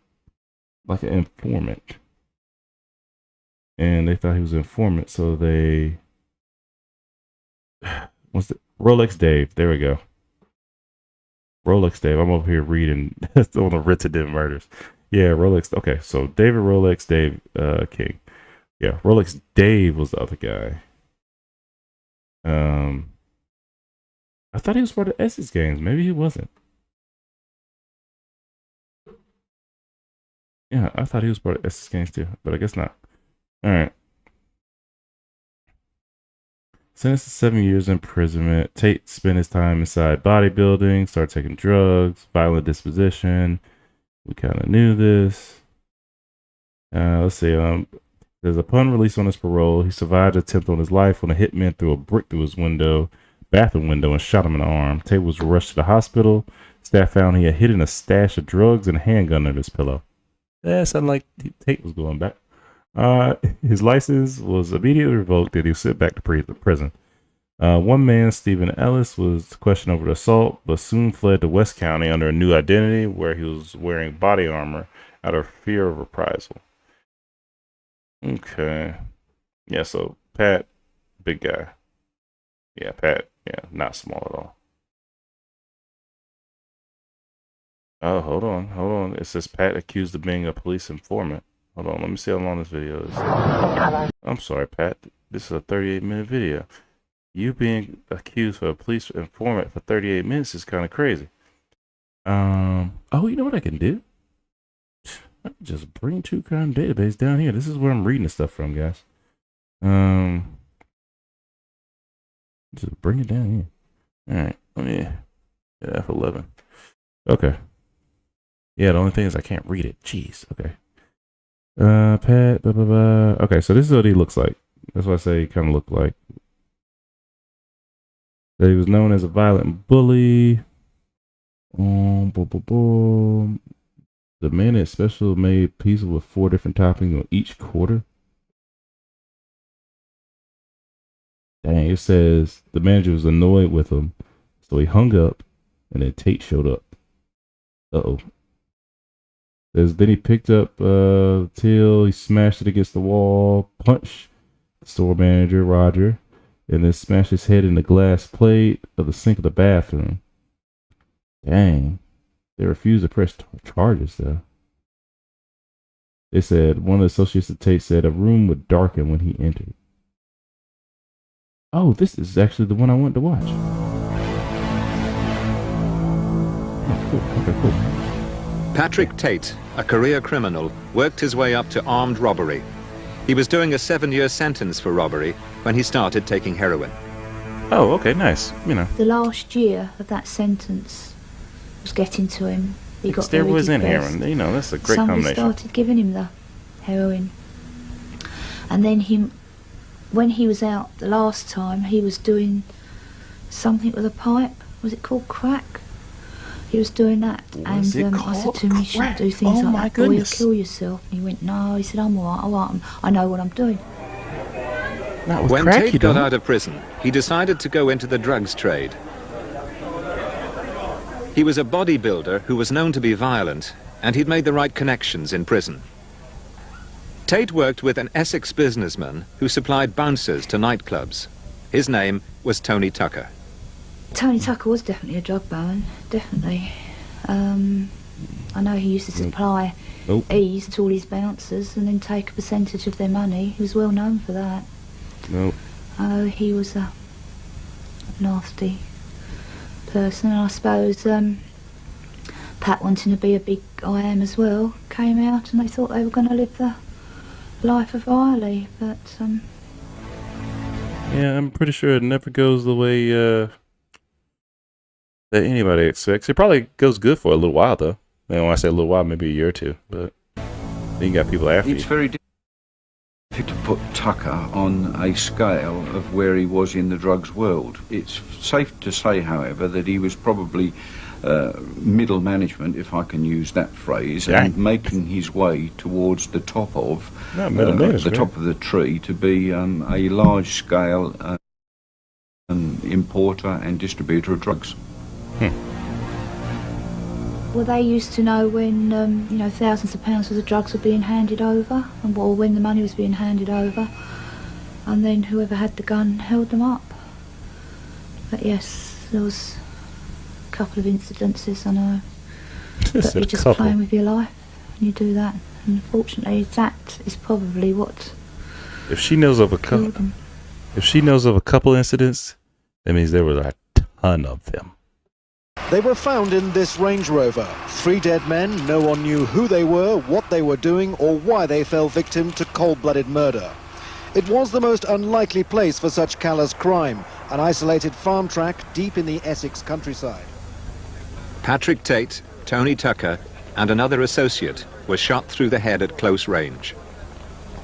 like an informant. And they thought he was an informant, so they... What's it? Rolex Dave. There we go. Rolex Dave. I'm over here reading on the Rittenden murders. Yeah, Rolex. Okay, so David Rolex Dave King. Yeah, Rolex Dave was the other guy. I thought he was part of Essex Games. Maybe he wasn't. Yeah, I thought he was part of Essex Games too, but I guess not. All right. Sentenced to 7 years imprisonment. Tate spent his time inside bodybuilding, started taking drugs, violent disposition. We kind of knew this. Let's see. There's upon release on his parole, he survived an attempt on his life when a hitman threw a brick through his bathroom window, and shot him in the arm. Tate was rushed to the hospital. Staff found he had hidden a stash of drugs and a handgun under his pillow. That sounded like Tate was going back. His license was immediately revoked and he was sent back to prison. One man, Stephen Ellis, was questioned over the assault, but soon fled to West County under a new identity where he was wearing body armor out of fear of reprisal. Okay. Yeah, so Pat, big guy. Yeah, Pat, yeah, not small at all. Oh, hold on. It says Pat accused of being a police informant. Hold on, let me see how long this video is. I'm sorry, Pat. This is a 38-minute video. You being accused of a police informant for 38 minutes is kind of crazy. Oh, you know what I can do? I can just bring True Crime Database down here. This is where I'm reading the stuff from, guys. Just bring it down here. All right, let me F11. Okay. Yeah, the only thing is I can't read it. Jeez. Okay. Pat. Blah, blah, blah. Okay, so this is what he looks like. That's what I say he kind of looked like. That he was known as a violent bully. Boom, boom, boom. The man at Special made pizza with 4 different toppings on each quarter. Dang, it says the manager was annoyed with him, so he hung up, and then Tate showed up. Uh-oh. Then he picked up till he smashed it against the wall, punched the store manager, Roger, and then smashed his head in the glass plate of the sink of the bathroom. Dang. They refused to press charges, though. They said, one of the associates of Tate said a room would darken when he entered. Oh, this is actually the one I wanted to watch. Oh, cool. Okay, cool. Patrick Tate, a career criminal, worked his way up to armed robbery. He was doing a 7-year sentence for robbery when he started taking heroin. Oh, okay, nice. You know, The last year of that sentence was getting to him. He got very steroids and depressed. heroin. You know, that's a great Somebody combination. started giving him the heroin. And then when he was out the last time, he was doing something with a pipe. Was it called crack? He was doing that. Was it I said called to him, you shouldn't crack? do things Oh like my that, or you'll goodness. kill yourself. And he went, no. He said, I'm all right. I know what I'm doing. Not with When crack, you Tate got don't. out of prison, he decided to go into the drugs trade. He was a bodybuilder who was known to be violent, and he'd made the right connections in prison. Tate worked with an Essex businessman who supplied bouncers to nightclubs. His name was Tony Tucker. Tony Tucker was definitely a drug baron, definitely. I know he used to supply E's to all his bouncers and then take a percentage of their money. He was well known for that. Nope. He was a nasty person, and I suppose Pat, wanting to be a big I am as well, came out and they thought they were going to live the life of Riley, but Yeah, I'm pretty sure it never goes the way that anybody expects. It probably goes good for a little while, though. And when I say a little while, maybe a year or two. But then you got people after It's you. very difficult to put Tucker on a scale of where he was in the drugs world. It's safe to say, however, that he was probably middle management, if I can use that phrase, and making his way towards the top of the top of the tree to be a large-scale importer and distributor of drugs. well, they used to know when thousands of pounds worth of drugs were being handed over, or when the money was being handed over, and then whoever had the gun held them up. But yes, there was a couple of incidences, I know. But you're just playing with your life and you do that. And unfortunately, that is probably what. If she knows of a couple, incidents, that means there was a ton of them. They were found in this Range Rover. 3 dead men. No one knew who they were, what they were doing, or why they fell victim to cold-blooded murder. It was the most unlikely place for such callous crime, an isolated farm track deep in the Essex countryside. Patrick Tate, Tony Tucker, and another associate were shot through the head at close range.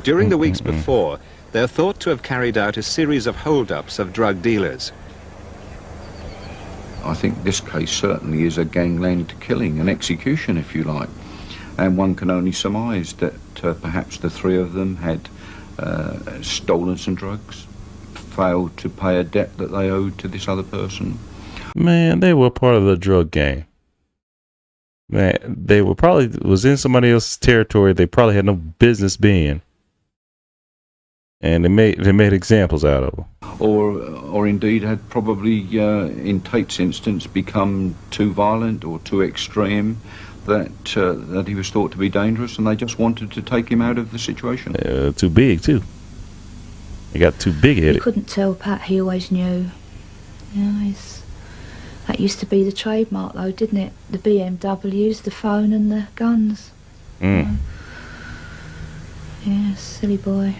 During the weeks before, they're thought to have carried out a series of hold-ups of drug dealers. I think this case certainly is a gangland killing, an execution, if you like. And one can only surmise that perhaps the 3 of them had stolen some drugs, failed to pay a debt that they owed to this other person. Man, they were part of the drug game. Man, they were probably was in somebody else's territory they probably had no business being. And they made examples out of them. Or indeed had probably, in Tate's instance, become too violent or too extreme that he was thought to be dangerous, and they just wanted to take him out of the situation. Too big, too. He got too big-headed. You couldn't tell Pat, he always knew. That used to be the trademark, though, didn't it? The BMWs, the phone and the guns. Yeah, silly boy.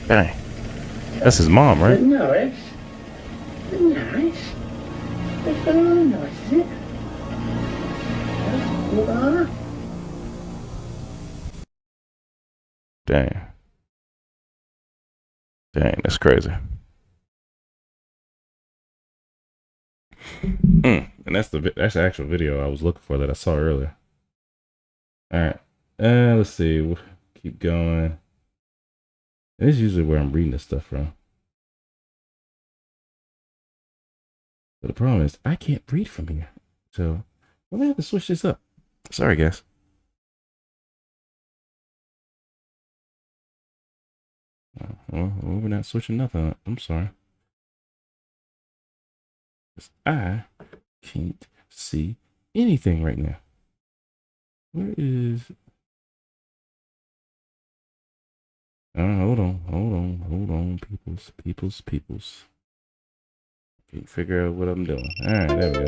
Dang. That's his mom, right? Nice. Nice. That's very nice, is it? Dang. Dang, that's crazy. And that's the actual video I was looking for that I saw earlier. All right. Let's see. We'll keep going. This is usually where I'm reading this stuff from. But the problem is I can't read from here. So I'm gonna have to switch this up. Sorry, guys. Well, we're not switching nothing up. I'm sorry. 'Cause I can't see anything right now. Where is... hold on, peoples. Can't figure out what I'm doing. All right, there we go.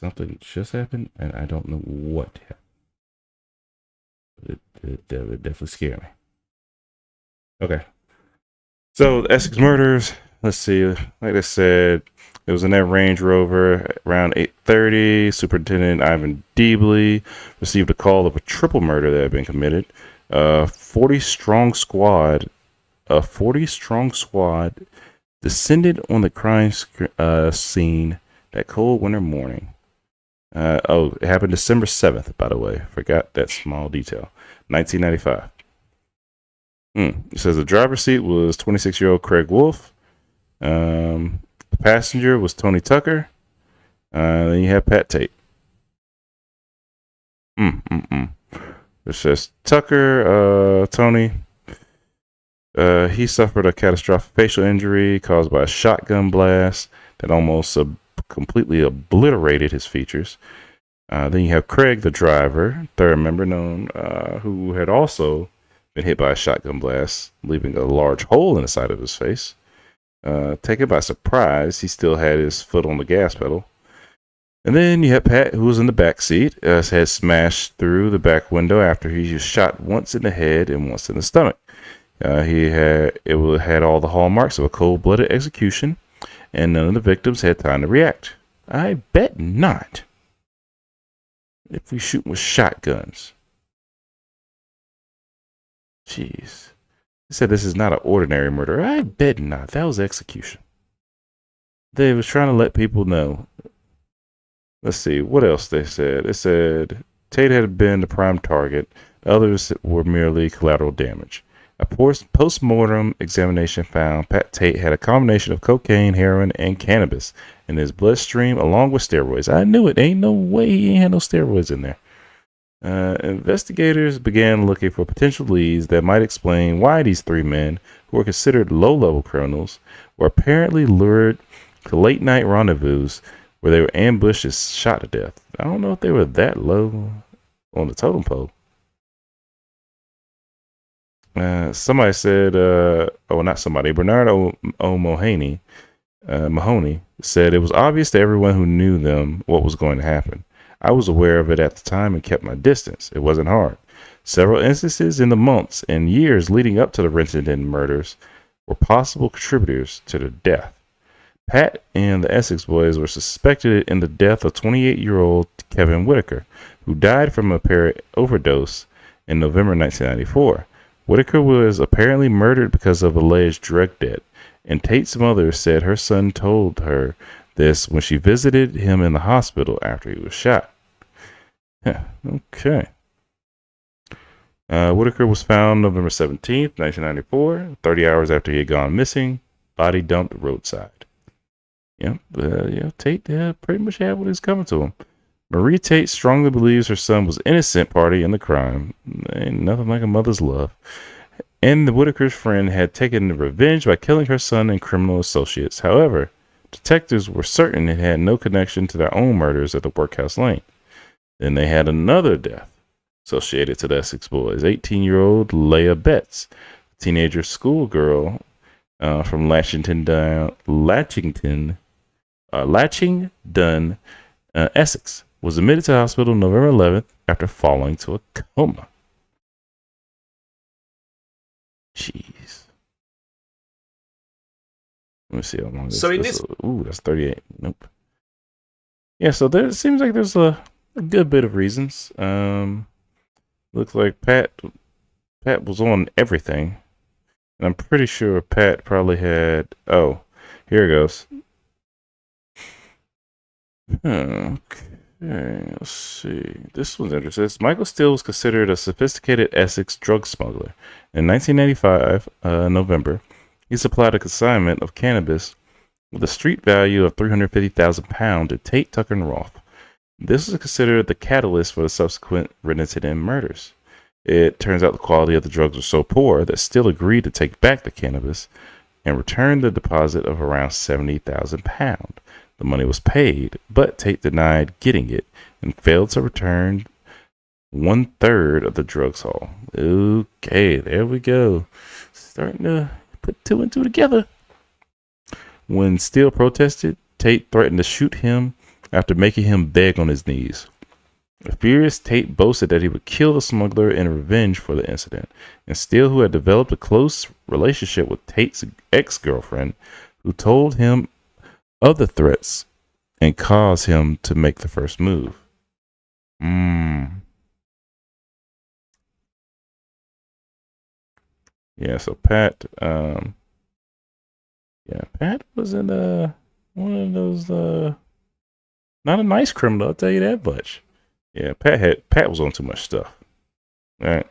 Something just happened, and I don't know what happened. It definitely scared me. Okay. So the Essex murders. Let's see. Like I said, it was in that Range Rover around 8:30. Superintendent Ivan Deebley received a call of a triple murder that had been committed. A 40-strong squad descended on the crime scene that cold winter morning. It happened December 7th, by the way. Forgot that small detail. 1995. It says the driver's seat was 26-year-old Craig Wolf. The passenger was Tony Tucker. Then you have Pat Tate. It says Tucker, Tony. He suffered a catastrophic facial injury caused by a shotgun blast that almost completely obliterated his features. Then you have Craig, the driver, third member known, who had also been hit by a shotgun blast, leaving a large hole in the side of his face. Taken by surprise, he still had his foot on the gas pedal. And then you had Pat, who was in the back seat. His head smashed through the back window after he was shot once in the head and once in the stomach. He had all the hallmarks of a cold-blooded execution, and none of the victims had time to react. I bet not. If we shoot with shotguns. Jeez. He said this is not an ordinary murder. I bet not. That was execution. They was trying to let people know. Let's see. What else they said? They said Tate had been the prime target. The others were merely collateral damage. A post-mortem examination found Pat Tate had a combination of cocaine, heroin, and cannabis in his bloodstream, along with steroids. I knew it. Ain't no way he ain't had no steroids in there. Investigators began looking for potential leads that might explain why these three men, who were considered low-level criminals, were apparently lured to late-night rendezvous where they were ambushed and shot to death. I don't know if they were that low on the totem pole. Somebody said, Bernard Mahoney said it was obvious to everyone who knew them what was going to happen. I was aware of it at the time and kept my distance. It wasn't hard. Several instances in the months and years leading up to the Renton murders were possible contributors to their death. Pat and the Essex boys were suspected in the death of 28-year-old Kevin Whitaker, who died from a overdose in November 1994. Whitaker was apparently murdered because of alleged drug debt, and Tate's mother said her son told her this when she visited him in the hospital after he was shot. Okay. Whitaker was found November 17th, 1994, 30 hours after he had gone missing, body dumped roadside. Tate pretty much had what was coming to him. Marie Tate strongly believes her son was innocent party in the crime. Ain't nothing like a mother's love. And the Whitaker's friend had taken revenge by killing her son and criminal associates. However, detectives were certain it had no connection to their own murders at the Workhouse Lane. Then they had another death associated to the Essex boys. 18-year-old Leah Betts, teenager schoolgirl from Latchington, Essex, was admitted to the hospital November 11th after falling to a coma. Jeez. Let me see how long this is. Ooh, that's 38. Nope. Yeah, so there seems like there's a good bit of reasons. Looks like Pat was on everything. And I'm pretty sure Pat probably had... Oh, here it goes. Okay, let's see. This one's interesting. Michael Steele was considered a sophisticated Essex drug smuggler. In 1995, November, he supplied a consignment of cannabis with a street value of £350,000 to Tate, Tucker, and Rolfe. This was considered the catalyst for the subsequent Renton murders. It turns out the quality of the drugs was so poor that Steele agreed to take back the cannabis and return the deposit of around £70,000. The money was paid, but Tate denied getting it and failed to return 1/3 of the drugs haul. Okay, there we go. Starting to put two and two together. When Steele protested, Tate threatened to shoot him after making him beg on his knees. Furious, Tate boasted that he would kill the smuggler in revenge for the incident. And Steele, who had developed a close relationship with Tate's ex-girlfriend, who told him of the threats and caused him to make the first move. Yeah, so Pat, Pat was in one of those, not a nice criminal, I'll tell you that much. Yeah, Pat was on too much stuff. All right.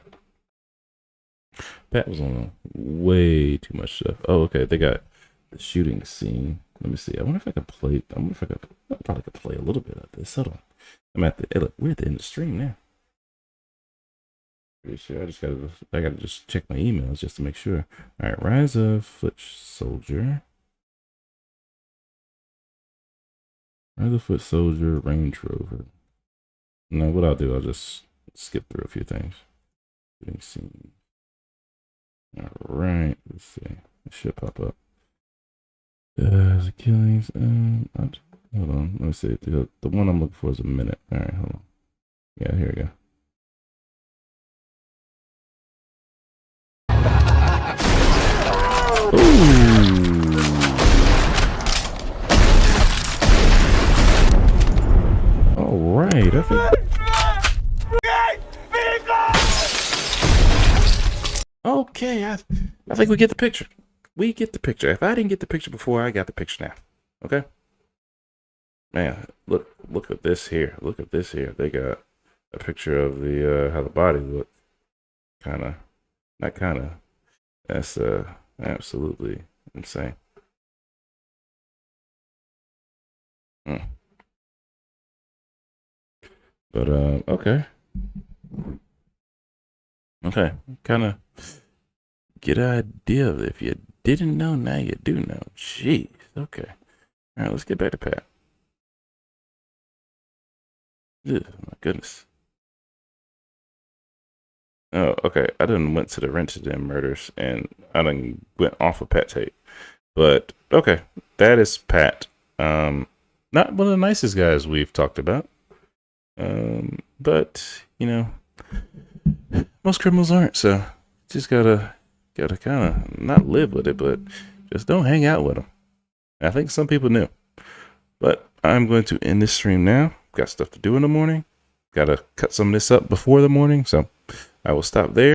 Pat was on way too much stuff. Oh, okay. They got the shooting scene. Let me see. I wonder if I could play. I probably could play a little bit of this. Hold on. I'm at the. Hey, look, we're at the end of the stream now. Pretty sure. I gotta just check my emails just to make sure. All right. Rise of Foot Soldier. Rise of Foot Soldier, Range Rover. No, what I'll do, I'll just skip through a few things. Shooting scene. All right. Let's see. It should pop up. The killings. Hold on. Let me see. The one I'm looking for is a minute. All right. Hold on. Yeah, here we go. Ooh. All right. Okay, I think we get the picture. We get the picture. If I didn't get the picture before, I got the picture now. Okay? Man, look at this here. Look at this here. They got a picture of the how the body looked. That's absolutely insane. But okay. Okay, kind of get an idea of it. If you didn't know, now you do know. Jeez. Okay. All right, let's get back to Pat. Ugh, my goodness. Oh, okay. I done went to the Renton murders, and I done went off of Pat Tate. But okay, that is Pat. Not one of the nicest guys we've talked about. But you know, most criminals aren't. So just gotta kind of not live with it, but just don't hang out with them. I think some people knew. But I'm going to end this stream now. Got stuff to do in the morning. Got to cut some of this up before the morning, so I will stop there.